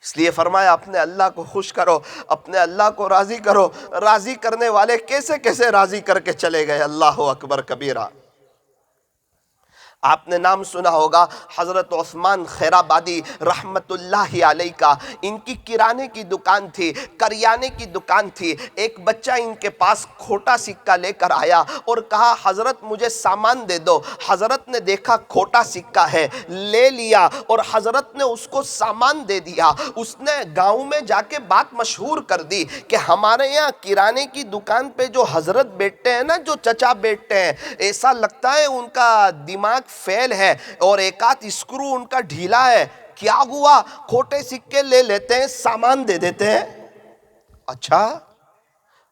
اس لیے فرمایا اپنے اللہ کو خوش کرو، اپنے اللہ کو راضی کرو۔ راضی کرنے والے کیسے کیسے راضی کر کے چلے گئے، اللہ اکبر کبیرہ۔ آپ نے نام سنا ہوگا حضرت عثمان خیرآبادی رحمت اللہ علیہ کا، ان کی کرانے کی دکان تھی، کریانے کی دکان تھی۔ ایک بچہ ان کے پاس کھوٹا سکہ لے کر آیا اور کہا حضرت مجھے سامان دے دو۔ حضرت نے دیکھا کھوٹا سکہ ہے، لے لیا اور حضرت نے اس کو سامان دے دیا۔ اس نے گاؤں میں جا کے بات مشہور کر دی کہ ہمارے یہاں کرانے کی دکان پہ جو حضرت بیٹھتے ہیں نا، جو چچا بیٹھتے ہیں، ایسا لگتا ہے ان کا دماغ فیل ہے اور ایک آدھ اسکرو ان کا ڈھیلا ہے۔ کیا ہوا؟ کھوٹے سکے لے لیتے ہیں، سامان دے دیتے ہیں۔ اچھا،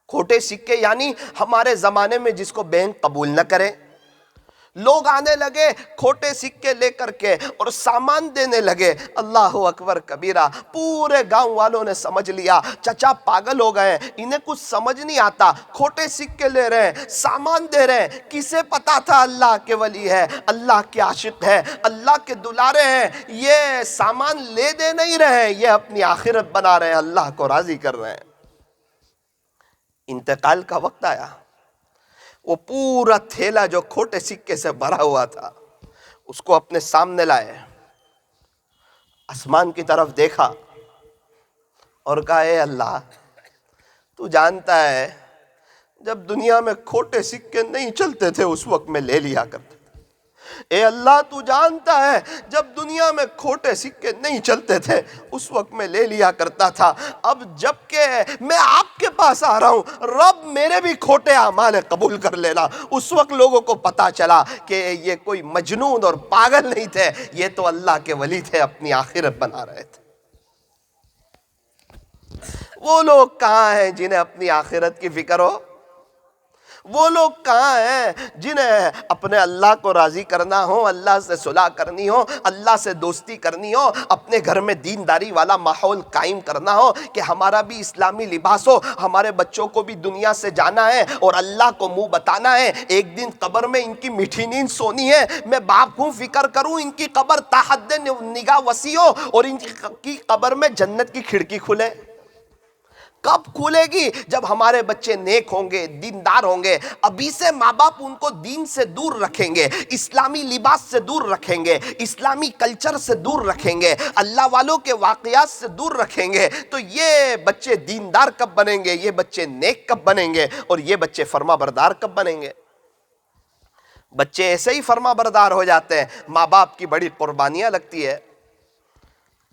کھوٹے سکے یعنی ہمارے زمانے میں جس کو بینک قبول نہ کرے۔ لوگ آنے لگے کھوٹے سکے لے کر کے اور سامان دینے لگے۔ اللہ اکبر کبیرہ۔ پورے گاؤں والوں نے سمجھ لیا چچا پاگل ہو گئے، انہیں کچھ سمجھ نہیں آتا، کھوٹے سکے لے رہے ہیں، سامان دے رہے ہیں۔ کسے پتا تھا اللہ کے ولی ہے، اللہ کے عاشق ہے، اللہ کے دلارے ہیں، یہ سامان لے دے نہیں رہے ہیں، یہ اپنی آخرت بنا رہے ہیں، اللہ کو راضی کر رہے ہیں۔ انتقال کا وقت آیا، وہ پورا تھیلا جو کھوٹے سکے سے بھرا ہوا تھا اس کو اپنے سامنے لائے، آسمان کی طرف دیکھا اور کہا اے اللہ، تو جانتا ہے جب دنیا میں کھوٹے سکے نہیں چلتے تھے اس وقت میں لے لیا کرتا تھا۔ اے اللہ تو جانتا ہے جب دنیا میں کھوٹے سکے نہیں چلتے تھے اس وقت میں لے لیا کرتا تھا، اب جب کہ میں آپ کے پاس آ رہا ہوں رب میرے بھی کھوٹے اعمال قبول کر لینا۔ اس وقت لوگوں کو پتا چلا کہ یہ کوئی مجنون اور پاگل نہیں تھے، یہ تو اللہ کے ولی تھے، اپنی آخرت بنا رہے تھے۔ وہ لوگ کہاں ہیں جنہیں اپنی آخرت کی فکر ہو؟ وہ لوگ کہاں ہیں جنہیں اپنے اللہ کو راضی کرنا ہو، اللہ سے صلح کرنی ہو، اللہ سے دوستی کرنی ہو، اپنے گھر میں دینداری والا ماحول قائم کرنا ہو کہ ہمارا بھی اسلامی لباس ہو، ہمارے بچوں کو بھی دنیا سے جانا ہے اور اللہ کو منہ بتانا ہے، ایک دن قبر میں ان کی میٹھی نیند سونی ہے، میں باپ ہوں فکر کروں ان کی قبر تا حد نگاہ وسیع ہو اور ان کی قبر میں جنت کی کھڑکی کھلے۔ کب کھولے گی؟ جب ہمارے بچے نیک ہوں گے، دیندار ہوں گے، ابھی سے ماں باپ ان کو دین سے دور رکھیں گے، اسلامی لباس سے دور رکھیں گے، اسلامی کلچر سے دور رکھیں گے، اللہ والوں کے واقعات سے دور رکھیں گے، تو یہ بچے دیندار کب بنیں گے؟ یہ بچے نیک کب بنیں گے؟ اور یہ بچے فرما بردار کب بنیں گے؟ بچے ایسے ہی فرما بردار ہو جاتے ہیں، ماں باپ کی بڑی قربانیاں لگتی ہے۔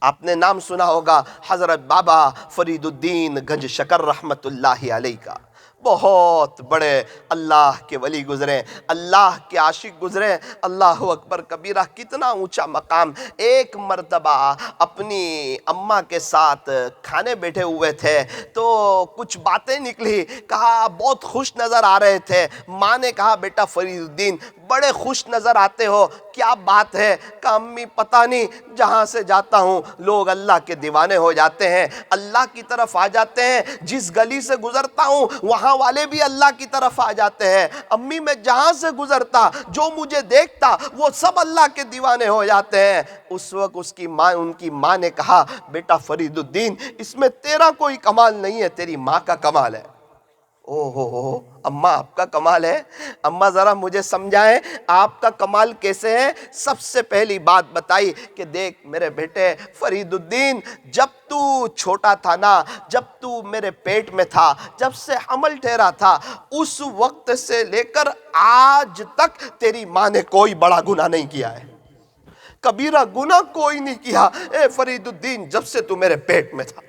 آپ نے نام سنا ہوگا حضرت بابا فرید الدین گنج شکر رحمت اللہ علیہ کا، بہت بڑے اللہ کے ولی گزرے، اللہ کے عاشق گزرے، اللہ اکبر کبیرہ، کتنا اونچا مقام۔ ایک مرتبہ اپنی اماں کے ساتھ کھانے بیٹھے ہوئے تھے تو کچھ باتیں نکلی، کہا بہت خوش نظر آ رہے تھے، ماں نے کہا بیٹا فرید الدین بڑے خوش نظر آتے ہو، کیا بات ہے؟ کہا امی پتہ نہیں، جہاں سے جاتا ہوں لوگ اللہ کے دیوانے ہو جاتے ہیں، اللہ کی طرف آ جاتے ہیں، جس گلی سے گزرتا ہوں وہاں والے بھی اللہ کی طرف آ جاتے ہیں، امی میں جہاں سے گزرتا جو مجھے دیکھتا وہ سب اللہ کے دیوانے ہو جاتے ہیں۔ اس وقت ان کی ماں نے کہا بیٹا فرید الدین اس میں تیرا کوئی کمال نہیں ہے، تیری ماں کا کمال ہے۔ اوہ اماں آپ کا کمال ہے؟ اماں ذرا مجھے سمجھائیں آپ کا کمال کیسے ہے؟ سب سے پہلی بات بتائی کہ دیکھ میرے بیٹے فرید الدین، جب تو چھوٹا تھا نا، جب تو میرے پیٹ میں تھا، جب سے حمل ٹھہرا تھا، اس وقت سے لے کر آج تک تیری ماں نے کوئی بڑا گناہ نہیں کیا ہے، کبیرہ گناہ کوئی نہیں کیا۔ اے فرید الدین جب سے تو میرے پیٹ میں تھا،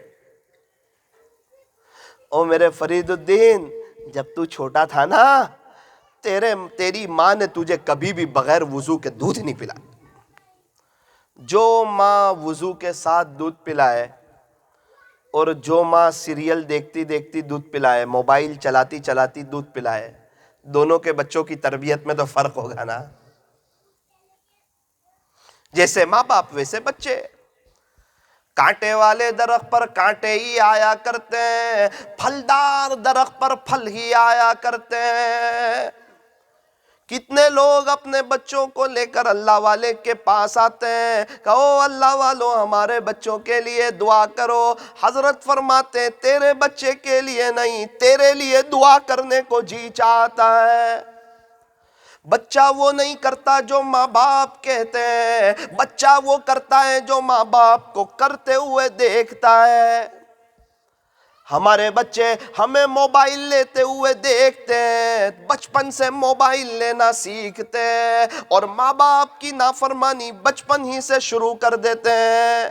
او میرے فرید الدین جب تو چھوٹا تھا نا، تیری ماں نے تجھے کبھی بھی بغیر وضو کے دودھ نہیں پلایا۔ جو ماں وضو کے ساتھ دودھ پلائے اور جو ماں سیریل دیکھتی دیکھتی دودھ پلائے، موبائل چلاتی چلاتی دودھ پلائے، دونوں کے بچوں کی تربیت میں تو فرق ہوگا نا۔ جیسے ماں باپ ویسے بچے، کانٹے والے درخت پر کانٹے ہی آیا کرتے ہیں، پھلدار درخت پر پھل ہی آیا کرتے ہیں۔ کتنے لوگ اپنے بچوں کو لے کر اللہ والے کے پاس آتے ہیں، کہو اللہ والوں ہمارے بچوں کے لیے دعا کرو، حضرت فرماتے ہیں تیرے بچے کے لیے نہیں، تیرے لیے دعا کرنے کو جی چاہتا ہے۔ بچہ وہ نہیں کرتا جو ماں باپ کہتے ہیں، بچہ وہ کرتا ہے جو ماں باپ کو کرتے ہوئے دیکھتا ہے۔ ہمارے بچے ہمیں موبائل لیتے ہوئے دیکھتے ہیں، بچپن سے موبائل لینا سیکھتے ہیں اور ماں باپ کی نافرمانی بچپن ہی سے شروع کر دیتے ہیں۔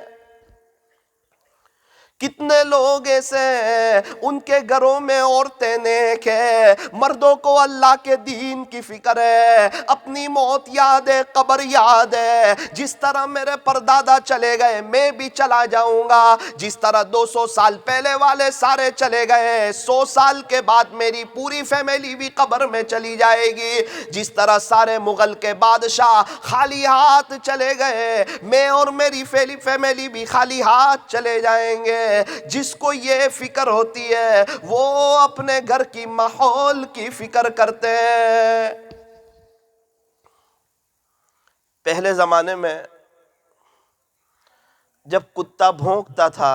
کتنے لوگ ایسے ہیں ان کے گھروں میں عورتیں نیک ہیں، مردوں کو اللہ کے دین کی فکر ہے، اپنی موت یاد ہے، قبر یاد ہے، جس طرح میرے پردادا چلے گئے میں بھی چلا جاؤں گا، جس طرح 200 سال پہلے والے سارے چلے گئے 100 سال کے بعد میری پوری فیملی بھی قبر میں چلی جائے گی، جس طرح سارے مغل کے بادشاہ خالی ہاتھ چلے گئے میں اور میری فیملی بھی خالی ہاتھ چلے جائیں گے۔ جس کو یہ فکر ہوتی ہے وہ اپنے گھر کی ماحول کی فکر کرتے ہیں۔ پہلے زمانے میں جب کتا بھونکتا تھا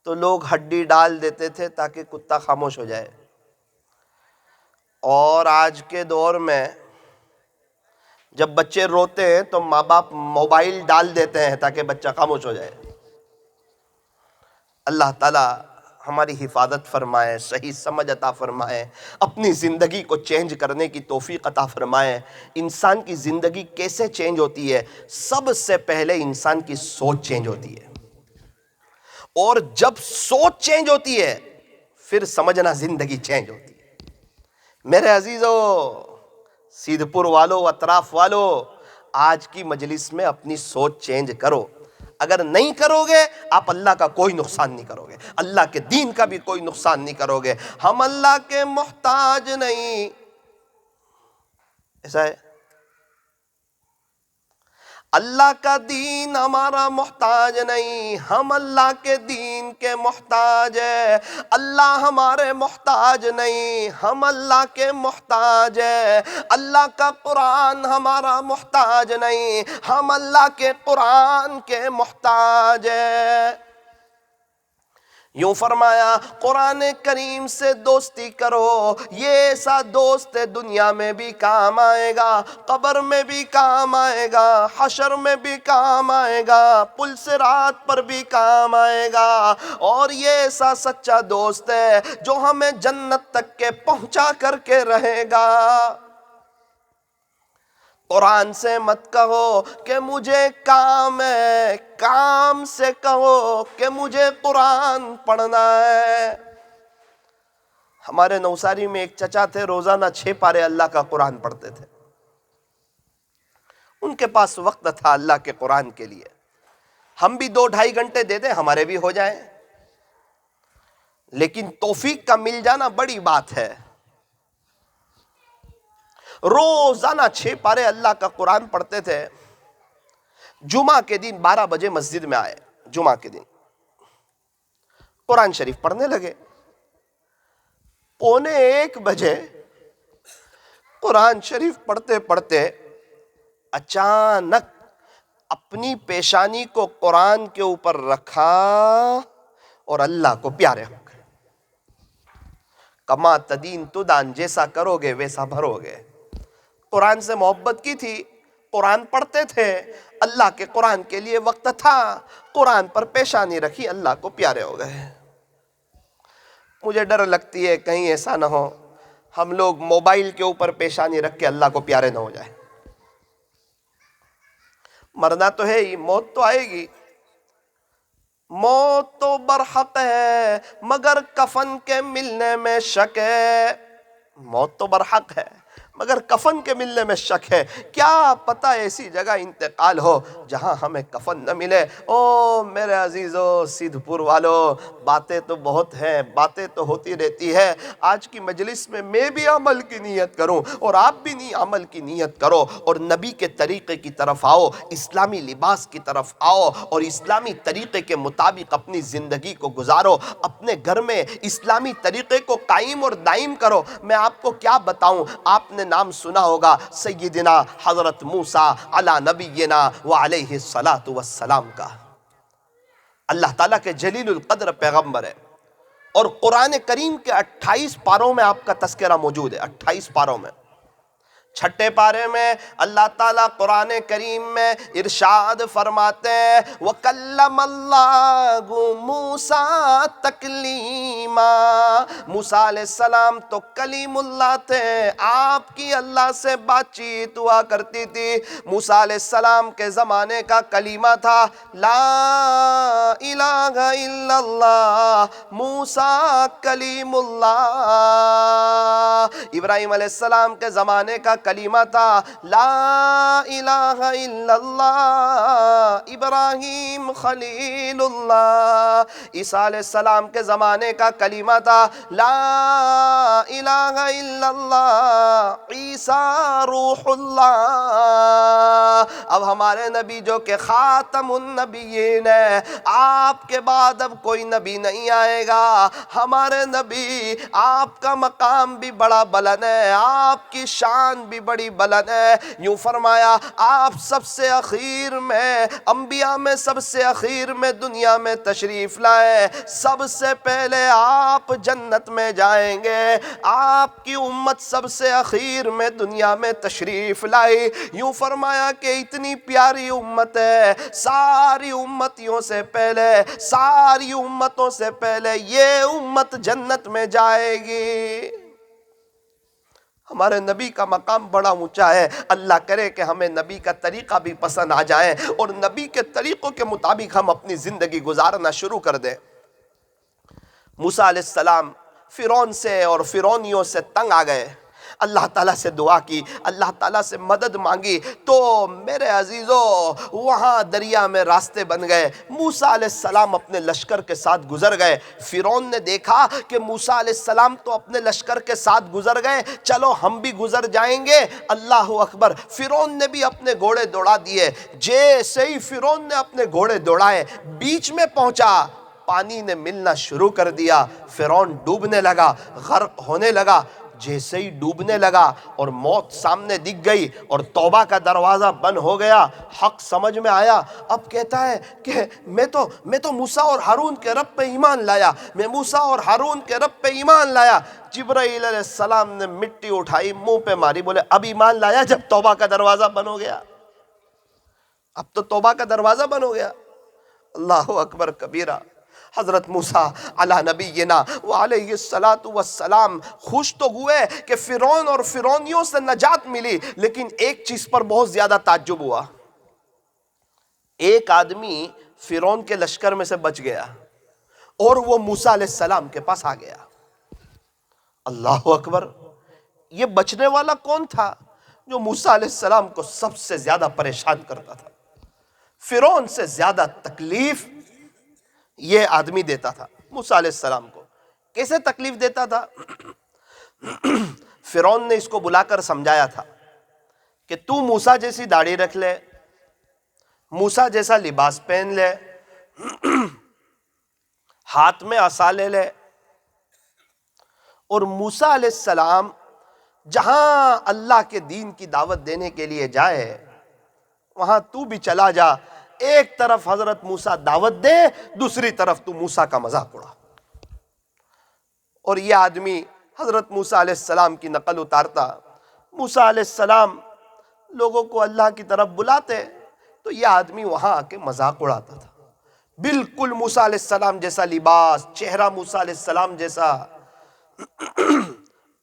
تو لوگ ہڈی ڈال دیتے تھے تاکہ کتا خاموش ہو جائے۔ اور آج کے دور میں جب بچے روتے ہیں تو ماں باپ موبائل ڈال دیتے ہیں تاکہ بچہ خاموش ہو جائے۔ اللہ تعالیٰ ہماری حفاظت فرمائے، صحیح سمجھ عطا فرمائے، اپنی زندگی کو چینج کرنے کی توفیق عطا فرمائے۔ انسان کی زندگی کیسے چینج ہوتی ہے؟ سب سے پہلے انسان کی سوچ چینج ہوتی ہے، اور جب سوچ چینج ہوتی ہے پھر سمجھنا زندگی چینج ہوتی ہے۔ میرے عزیزو، سیدھپور والو، اطراف والو، آج کی مجلس میں اپنی سوچ چینج کرو۔ اگر نہیں کرو گے آپ اللہ کا کوئی نقصان نہیں کرو گے، اللہ کے دین کا بھی کوئی نقصان نہیں کرو گے۔ ہم اللہ کے محتاج نہیں، ایسا ہے، اللہ کا دین ہمارا محتاج نہیں، ہم اللہ کے دین کے محتاج ہیں۔ اللہ ہمارے محتاج نہیں، ہم اللہ کے محتاج ہیں۔ اللہ کا قرآن ہمارا محتاج نہیں، ہم اللہ کے قرآن کے محتاج ہیں۔ یوں فرمایا قرآن کریم سے دوستی کرو، یہ ایسا دوست دنیا میں بھی کام آئے گا، قبر میں بھی کام آئے گا، حشر میں بھی کام آئے گا، پل صراط پر بھی کام آئے گا، اور یہ ایسا سچا دوست ہے جو ہمیں جنت تک کے پہنچا کر کے رہے گا۔ قرآن سے مت کہو کہ مجھے کام ہے، کام سے کہو کہ مجھے قرآن پڑھنا ہے۔ ہمارے نوساری میں ایک چچا تھے، روزانہ 6 پارے اللہ کا قرآن پڑھتے تھے۔ ان کے پاس وقت تھا اللہ کے قرآن کے لیے۔ ہم بھی 2-2.5 گھنٹے دے دیں ہمارے بھی ہو جائیں، لیکن توفیق کا مل جانا بڑی بات ہے۔ روزانہ 6 پارے اللہ کا قرآن پڑھتے تھے۔ جمعہ کے دن 12 بجے مسجد میں آئے، جمعہ کے دن قرآن شریف پڑھنے لگے۔ 12:45 بجے قرآن شریف پڑھتے پڑھتے اچانک اپنی پیشانی کو قرآن کے اوپر رکھا اور اللہ کو پیارے ہو گئے۔ کما تدین تدان، جیسا کرو گے ویسا بھرو گے۔ قرآن سے محبت کی تھی، قرآن پڑھتے تھے، اللہ کے قرآن کے لیے وقت تھا، قرآن پر پیشانی رکھی، اللہ کو پیارے ہو گئے۔ مجھے ڈر لگتی ہے کہیں ایسا نہ ہو ہم لوگ موبائل کے اوپر پیشانی رکھ کے اللہ کو پیارے نہ ہو جائے۔ مرنا تو ہے ہی، موت تو آئے گی، موت تو برحق ہے مگر کفن کے ملنے میں شک ہے۔ موت تو برحق ہے مگر کفن کے ملنے میں شک ہے۔ کیا پتہ ایسی جگہ انتقال ہو جہاں ہمیں کفن نہ ملے۔ او میرے عزیزو، سیدھپور والو، باتیں تو بہت ہیں، باتیں تو ہوتی رہتی ہے۔ آج کی مجلس میں بھی عمل کی نیت کروں اور آپ بھی عمل کی نیت کرو، اور نبی کے طریقے کی طرف آؤ، اسلامی لباس کی طرف آؤ، اور اسلامی طریقے کے مطابق اپنی زندگی کو گزارو، اپنے گھر میں اسلامی طریقے کو قائم اور دائم کرو۔ میں آپ کو کیا بتاؤں، آپ نے نام سنا ہوگا سیدنا حضرت موسیٰ علی نبینا وعلیہ الصلاۃ والسلام کا۔ اللہ تعالیٰ کے جلیل القدر پیغمبر ہے، اور قرآن کریم کے 28 پاروں میں آپ کا تذکرہ موجود ہے۔ 28 پاروں میں، 6 پارے میں اللہ تعالیٰ قرآن کریم میں ارشاد فرماتے ہیں وَكَلَّمَ اللَّهُ مُوسَىٰ تَكْلِيمًا۔ موسیٰ علیہ السلام تو کلیم اللہ تھے، آپ کی اللہ سے بات چیت ہوا کرتی تھی۔ موسیٰ علیہ السلام کے زمانے کا کلمہ تھا لا الہ الا اللہ، موسیٰ کلیم اللہ۔ ابراہیم علیہ السلام کے زمانے کا کلمہ تھا لا الہ الا اللہ، ابراہیم خلیل اللہ۔ عیسیٰ علیہ السلام کے زمانے کا کلمہ تھا لا الہ الا اللہ، عیسیٰ روح اللہ۔ اب ہمارے نبی جو کہ خاتم النبیین ہے، آپ کے بعد اب کوئی نبی نہیں آئے گا۔ ہمارے نبی، آپ کا مقام بھی بڑا بلند ہے، آپ کی شان بھی بڑی بلند ہے۔ یوں فرمایا آپ سب سے اخیر میں انبیاء میں سب سے اخیر میں دنیا میں تشریف لائے، سب سے پہلے آپ جنت میں جائیں گے، آپ کی امت سب سے اخیر میں دنیا میں تشریف لائی۔ یوں فرمایا کہ اتنی پیاری امت ہے، ساری امتیوں سے پہلے، ساری امتوں سے پہلے یہ امت جنت میں جائے گی۔ ہمارے نبی کا مقام بڑا اونچا ہے، اللہ کرے کہ ہمیں نبی کا طریقہ بھی پسند آ جائے اور نبی کے طریقوں کے مطابق ہم اپنی زندگی گزارنا شروع کر دیں۔ موسیٰ علیہ السلام فرعون سے اور فرعونیوں سے تنگ آ گئے، اللہ تعالیٰ سے دعا کی، اللہ تعالیٰ سے مدد مانگی، تو میرے عزیزو وہاں دریا میں راستے بن گئے۔ موسیٰ علیہ السلام اپنے لشکر کے ساتھ گزر گئے، فرعون نے دیکھا کہ موسیٰ علیہ السلام تو اپنے لشکر کے ساتھ گزر گئے، چلو ہم بھی گزر جائیں گے۔ اللہ اکبر، فرعون نے بھی اپنے گھوڑے دوڑا دیے، جیسے ہی فرعون نے اپنے گھوڑے دوڑائے بیچ میں پہنچا، پانی نے ملنا شروع کر دیا، فرعون ڈوبنے لگا، غرق ہونے لگا۔ جیسے ہی ڈوبنے لگا اور موت سامنے دکھ گئی اور توبہ کا دروازہ بند ہو گیا، حق سمجھ میں آیا۔ اب کہتا ہے کہ میں تو موسیٰ اور ہارون کے رب پہ ایمان لایا، میں موسیٰ اور ہارون کے رب پہ ایمان لایا۔ جبرائیل علیہ السلام نے مٹی اٹھائی، منہ پہ ماری، بولے اب ایمان لایا جب توبہ کا دروازہ بند ہو گیا؟ اب تو توبہ کا دروازہ بند ہو گیا۔ اللہ اکبر کبیرہ۔ حضرت موسیٰ علی نبینا وعلیہ السلام خوش تو ہوئے کہ فرعون اور فرعونیوں سے نجات ملی، لیکن ایک چیز پر بہت زیادہ تعجب ہوا۔ ایک آدمی فرعون کے لشکر میں سے بچ گیا اور وہ موسیٰ علیہ السلام کے پاس آ گیا۔ اللہ اکبر، یہ بچنے والا کون تھا جو موسیٰ علیہ السلام کو سب سے زیادہ پریشان کرتا تھا؟ فرعون سے زیادہ تکلیف یہ آدمی دیتا تھا موسیٰ علیہ السلام کو۔ کیسے تکلیف دیتا تھا؟ فرعون نے اس کو بلا کر سمجھایا تھا کہ تو موسیٰ جیسی داڑھی رکھ لے، موسیٰ جیسا لباس پہن لے، ہاتھ میں عصا لے لے، اور موسیٰ علیہ السلام جہاں اللہ کے دین کی دعوت دینے کے لیے جائے وہاں تو بھی چلا جا، ایک طرف حضرت موسیٰ دعوت دے، دوسری طرف تو موسیٰ کا مذاق اڑا۔ اور یہ آدمی حضرت موسیٰ علیہ السلام کی نقل اتارتا، موسیٰ علیہ السلام لوگوں کو اللہ کی طرف بلاتے تو یہ آدمی وہاں آ کے مذاق اڑاتا تھا۔ بالکل موسیٰ علیہ السلام جیسا لباس، چہرہ موسیٰ علیہ السلام جیسا،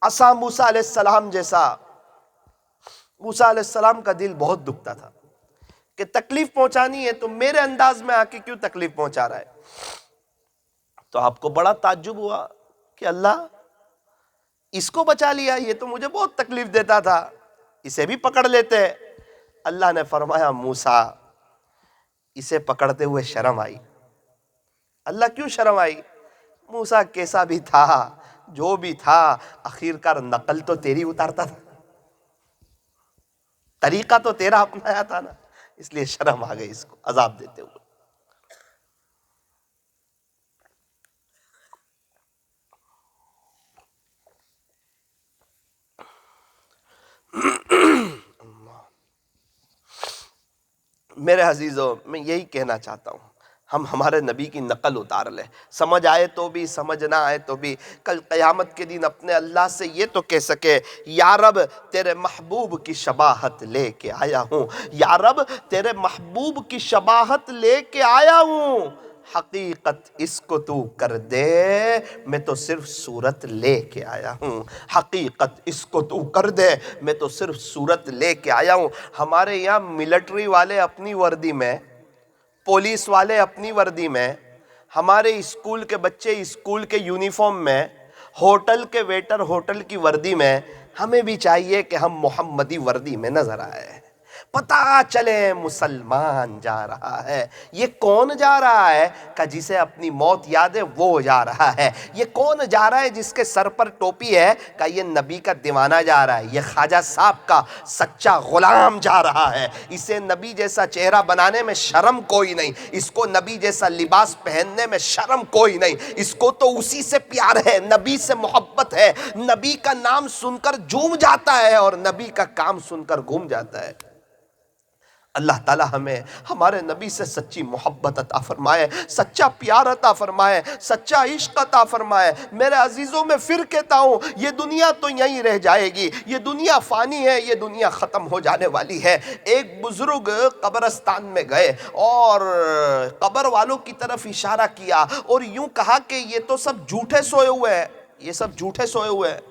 عصا موسیٰ علیہ السلام جیسا۔ موسیٰ علیہ السلام کا دل بہت دکھتا تھا کہ تکلیف پہنچانی ہے تو میرے انداز میں آ کے کیوں تکلیف پہنچا رہا ہے؟ تو آپ کو بڑا تعجب ہوا کہ اللہ اس کو بچا لیا، یہ تو مجھے بہت تکلیف دیتا تھا، اسے بھی پکڑ لیتے۔ اللہ نے فرمایا موسیٰ اسے پکڑتے ہوئے شرم آئی۔ اللہ کیوں شرم آئی؟ موسیٰ کیسا بھی تھا، جو بھی تھا، آخر کار نقل تو تیری اتارتا تھا، طریقہ تو تیرا اپنایا تھا نا، اس لیے شرم آ گئی اس کو عذاب دیتے ہوئے۔ میرے عزیزو، میں یہی کہنا چاہتا ہوں، ہم ہمارے نبی کی نقل اتار لیں، سمجھ آئے تو بھی، سمجھ نہ آئے تو بھی، کل قیامت کے دن اپنے اللہ سے یہ تو کہہ سکے یا رب تیرے محبوب کی شباہت لے کے آیا ہوں، یا رب تیرے محبوب کی شباہت لے کے آیا ہوں، حقیقت اس کو تو کر دے، میں تو صرف صورت لے کے آیا ہوں، حقیقت اس کو تو کر دے، میں تو صرف صورت لے کے آیا ہوں۔ ہمارے یہاں ملٹری والے اپنی وردی میں، پولیس والے اپنی وردی میں، ہمارے اسکول کے بچے اسکول کے یونیفارم میں، ہوٹل کے ویٹر ہوٹل کی وردی میں، ہمیں بھی چاہیے کہ ہم محمدی وردی میں نظر آئے، پتہ چلے مسلمان جا رہا ہے۔ یہ کون جا رہا ہے کہ جسے اپنی موت یاد ہے وہ جا رہا ہے، یہ کون جا رہا ہے جس کے سر پر ٹوپی ہے کہ یہ نبی کا دیوانہ جا رہا ہے، یہ خواجہ صاحب کا سچا غلام جا رہا ہے، اسے نبی جیسا چہرہ بنانے میں شرم کوئی نہیں، اس کو نبی جیسا لباس پہننے میں شرم کوئی نہیں، اس کو تو اسی سے پیار ہے، نبی سے محبت ہے، نبی کا نام سن کر جھوم جاتا ہے اور نبی کا کام سن کر گھوم جاتا ہے۔ اللہ تعالیٰ ہمیں ہمارے نبی سے سچی محبت عطا فرمائے، سچا پیار عطا فرمائے، سچا عشق عطا فرمائے۔ میرے عزیزوں، میں پھر کہتا ہوں، یہ دنیا تو یہیں رہ جائے گی، یہ دنیا فانی ہے، یہ دنیا ختم ہو جانے والی ہے۔ ایک بزرگ قبرستان میں گئے اور قبر والوں کی طرف اشارہ کیا اور یوں کہا کہ یہ تو سب جھوٹے سوئے ہوئے ہیں، یہ سب جھوٹے سوئے ہوئے ہیں۔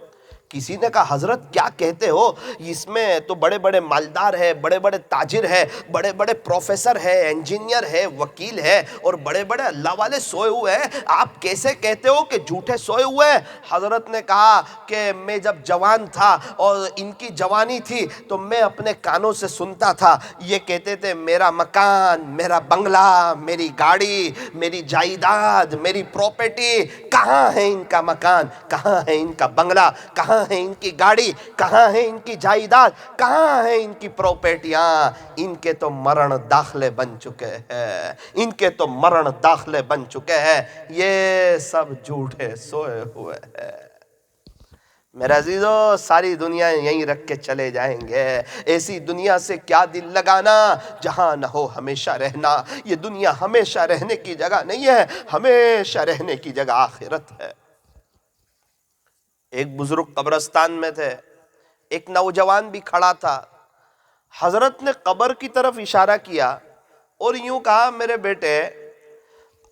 کسی نے کہا حضرت کیا کہتے ہو، اس میں تو بڑے بڑے مالدار ہے، بڑے بڑے تاجر ہے، بڑے بڑے پروفیسر ہے، انجینئر ہے، وکیل ہے اور بڑے بڑے اللہ والے سوئے ہوئے ہیں، آپ کیسے کہتے ہو کہ جھوٹے سوئے ہوئے ہیں؟ حضرت نے کہا کہ میں جب جوان تھا اور ان کی جوانی تھی تو میں اپنے کانوں سے سنتا تھا، یہ کہتے تھے میرا مکان، میرا بنگلہ، میری گاڑی، میری جائیداد، میری پراپرٹی۔ کہاں ہے ان کا مکان، کہاں ہے ان کا بنگلہ، کہاں ہے ان کی گاڑی، کہاں ہے ان کی جائیداد، کہاں ہے ان کی پراپرٹیاں؟ ان کے تو مرن داخلے بن چکے ہیں، ان کے تو مرن داخلے بن چکے ہیں، یہ سب جھوٹے سوئے ہوئے ہیں۔ میرے عزیزو، ساری دنیا یہیں رکھ کے چلے جائیں گے، ایسی دنیا سے کیا دل لگانا جہاں نہ ہو ہمیشہ رہنا۔ یہ دنیا ہمیشہ رہنے کی جگہ نہیں ہے، ہمیشہ رہنے کی جگہ آخرت ہے۔ ایک بزرگ قبرستان میں تھے، ایک نوجوان بھی کھڑا تھا۔ حضرت نے قبر کی طرف اشارہ کیا اور یوں کہا میرے بیٹے،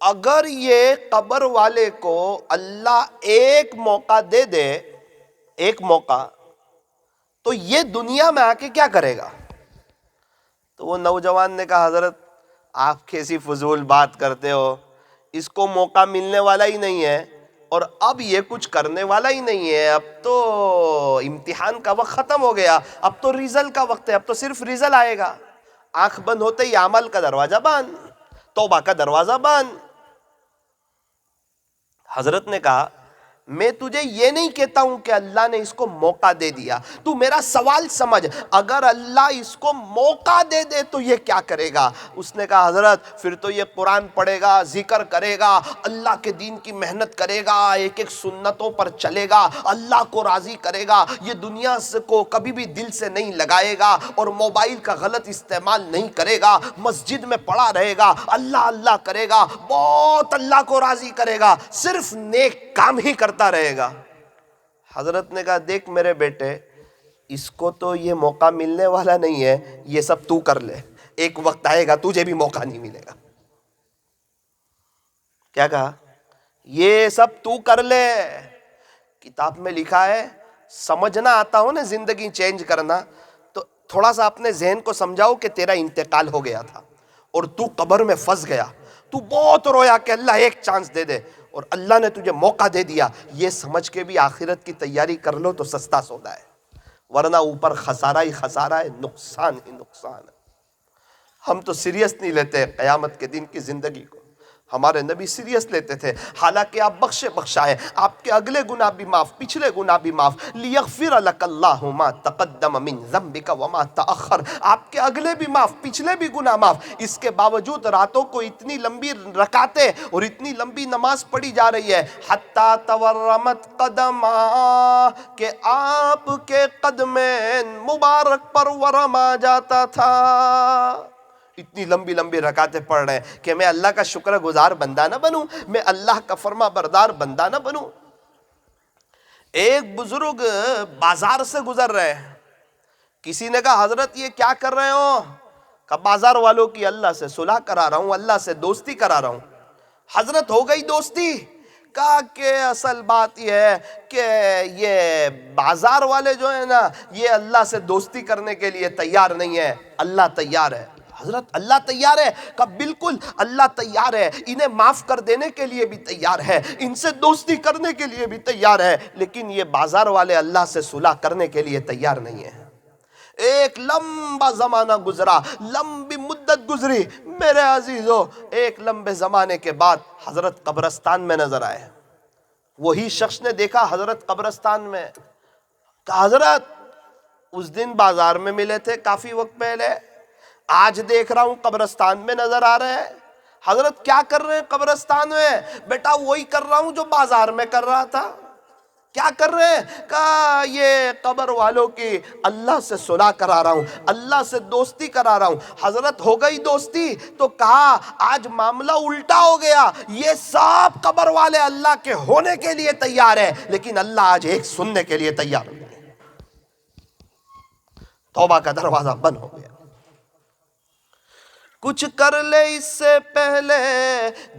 اگر یہ قبر والے کو اللہ ایک موقع دے دے، ایک موقع، تو یہ دنیا میں آ کے کیا کرے گا؟ تو وہ نوجوان نے کہا حضرت آپ کیسی فضول بات کرتے ہو، اس کو موقع ملنے والا ہی نہیں ہے اور اب یہ کچھ کرنے والا ہی نہیں ہے، اب تو امتحان کا وقت ختم ہو گیا، اب تو ریزلٹ کا وقت ہے، اب تو صرف ریزلٹ آئے گا۔ آنکھ بند ہوتے ہی عمل کا دروازہ بند، توبہ کا دروازہ بند۔ حضرت نے کہا میں تجھے یہ نہیں کہتا ہوں کہ اللہ نے اس کو موقع دے دیا، تو میرا سوال سمجھ، اگر اللہ اس کو موقع دے دے تو یہ کیا کرے گا؟ اس نے کہا حضرت پھر تو یہ قرآن پڑھے گا، ذکر کرے گا، اللہ کے دین کی محنت کرے گا، ایک ایک سنتوں پر چلے گا، اللہ کو راضی کرے گا، یہ دنیا کو کبھی بھی دل سے نہیں لگائے گا اور موبائل کا غلط استعمال نہیں کرے گا، مسجد میں پڑا رہے گا، اللہ اللہ کرے گا، بہت اللہ کو راضی کرے گا، صرف نیک کام ہی کرتا رہے گا۔ حضرت نے کہا دیکھ میرے بیٹے، اس کو تو یہ موقع ملنے والا نہیں ہے، یہ سب تو کر لے، ایک وقت آئے گا تجھے بھی موقع نہیں ملے گا۔ کیا کہا؟ یہ سب تو کر لے۔ کتاب میں لکھا ہے، سمجھنا آتا ہو نا زندگی چینج کرنا، تو تھوڑا سا اپنے ذہن کو سمجھاؤ کہ تیرا انتقال ہو گیا تھا اور تو قبر میں پھنس گیا، تو بہت رویا کہ اللہ ایک چانس دے دے اور اللہ نے تجھے موقع دے دیا، یہ سمجھ کے بھی آخرت کی تیاری کر لو تو سستا سودا ہے، ورنہ اوپر خسارہ ہی خسارہ ہے، نقصان ہی نقصان ہے۔ ہم تو سیریس نہیں لیتے قیامت کے دن کی زندگی کو، ہمارے نبی سیریس لیتے تھے، حالانکہ آپ بخشے بخشا ہے، آپ کے اگلے گناہ بھی معاف، پچھلے گناہ بھی معاف، لیغفر لک اللہ ما تقدم من ذنبک وما تأخر، آپ کے اگلے بھی معاف، پچھلے بھی گناہ معاف۔ اس کے باوجود راتوں کو اتنی لمبی رکعتیں اور اتنی لمبی نماز پڑھی جا رہی ہے، حتی تورمت قدما، کہ آپ کے قدمین مبارک پر ورم آ جاتا تھا۔ اتنی لمبی لمبی رکعتیں پڑھ رہے ہیں کہ میں اللہ کا شکر گزار بندہ نہ بنوں، میں اللہ کا فرما بردار بندہ نہ بنوں۔ ایک بزرگ بازار سے گزر رہے ہیں، کسی نے کہا حضرت یہ کیا کر رہے ہو؟ کہا بازار والوں کی اللہ سے صلح کرا رہا ہوں، اللہ سے دوستی کرا رہا ہوں۔ حضرت ہو گئی دوستی؟ کہا کہ اصل بات یہ ہے کہ یہ بازار والے جو ہیں نا، یہ اللہ سے دوستی کرنے کے لیے تیار نہیں ہے، اللہ تیار ہے۔ حضرت اللہ تیار ہے؟ کہا بالکل اللہ تیار ہے، انہیں معاف کر دینے کے لیے بھی تیار ہے، ان سے دوستی کرنے کے لیے بھی تیار ہے، لیکن یہ بازار والے اللہ سے صلح کرنے کے لیے تیار نہیں ہیں۔ ایک لمبا زمانہ گزرا، لمبی مدت گزری، میرے عزیزو، ایک لمبے زمانے کے بعد حضرت قبرستان میں نظر آئے۔ وہی شخص نے دیکھا حضرت قبرستان میں، کہا حضرت اس دن بازار میں ملے تھے کافی وقت پہلے، آج دیکھ رہا ہوں قبرستان میں نظر آ رہے ہیں۔ حضرت کیا کر رہے ہیں قبرستان میں؟ بیٹا وہی کر رہا ہوں جو بازار میں کر رہا تھا۔ کیا کر رہے ہیں؟ کہا یہ قبر والوں کی اللہ سے صلح کرا رہا ہوں، اللہ سے دوستی کرا رہا ہوں۔ حضرت ہو گئی دوستی تو کہا آج معاملہ الٹا ہو گیا، یہ سب قبر والے اللہ کے ہونے کے لیے تیار ہے، لیکن اللہ آج ایک سننے کے لیے تیار نہیں ہے۔ توبہ کا دروازہ بند ہو گیا۔ کچھ کر لے اس سے پہلے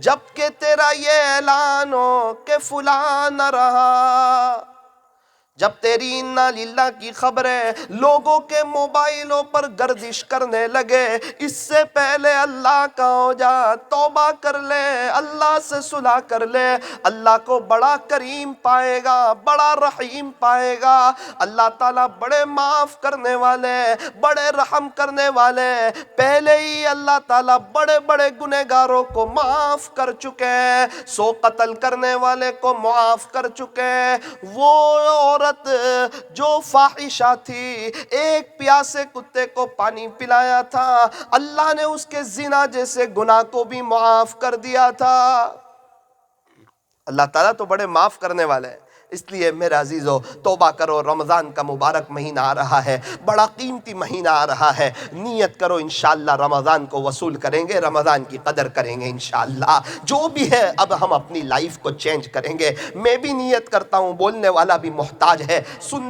جب کہ تیرا یہ اعلان ہو کہ فلاں نہ رہا، جب تیری انا للہ کی خبریں لوگوں کے موبائلوں پر گردش کرنے لگے، اس سے پہلے اللہ کا ہو جا، توبہ کر لے، اللہ سے صلح کر لے۔ اللہ کو بڑا کریم پائے گا، بڑا رحیم پائے گا۔ اللہ تعالیٰ بڑے معاف کرنے والے، بڑے رحم کرنے والے، پہلے ہی اللہ تعالیٰ بڑے بڑے گنہگاروں کو معاف کر چکے ہیں، 100 قتل کرنے والے کو معاف کر چکے ہیں۔ وہ عورت جو فاحشہ تھی، ایک پیاسے کتے کو پانی پلایا تھا، اللہ نے اس کے زنا جیسے گناہ کو بھی معاف کر دیا تھا۔ اللہ تعالیٰ تو بڑے معاف کرنے والے ہیں۔ اس لیے میرے عزیزو توبہ کرو، رمضان کا مبارک مہینہ آ رہا ہے، بڑا قیمتی مہینہ آ رہا ہے، نیت کرو انشاءاللہ رمضان کو وصول کریں گے، رمضان کی قدر کریں گے انشاءاللہ۔ جو بھی ہے اب ہم اپنی لائف کو چینج کریں گے۔ میں بھی نیت کرتا ہوں، بولنے والا بھی محتاج ہے،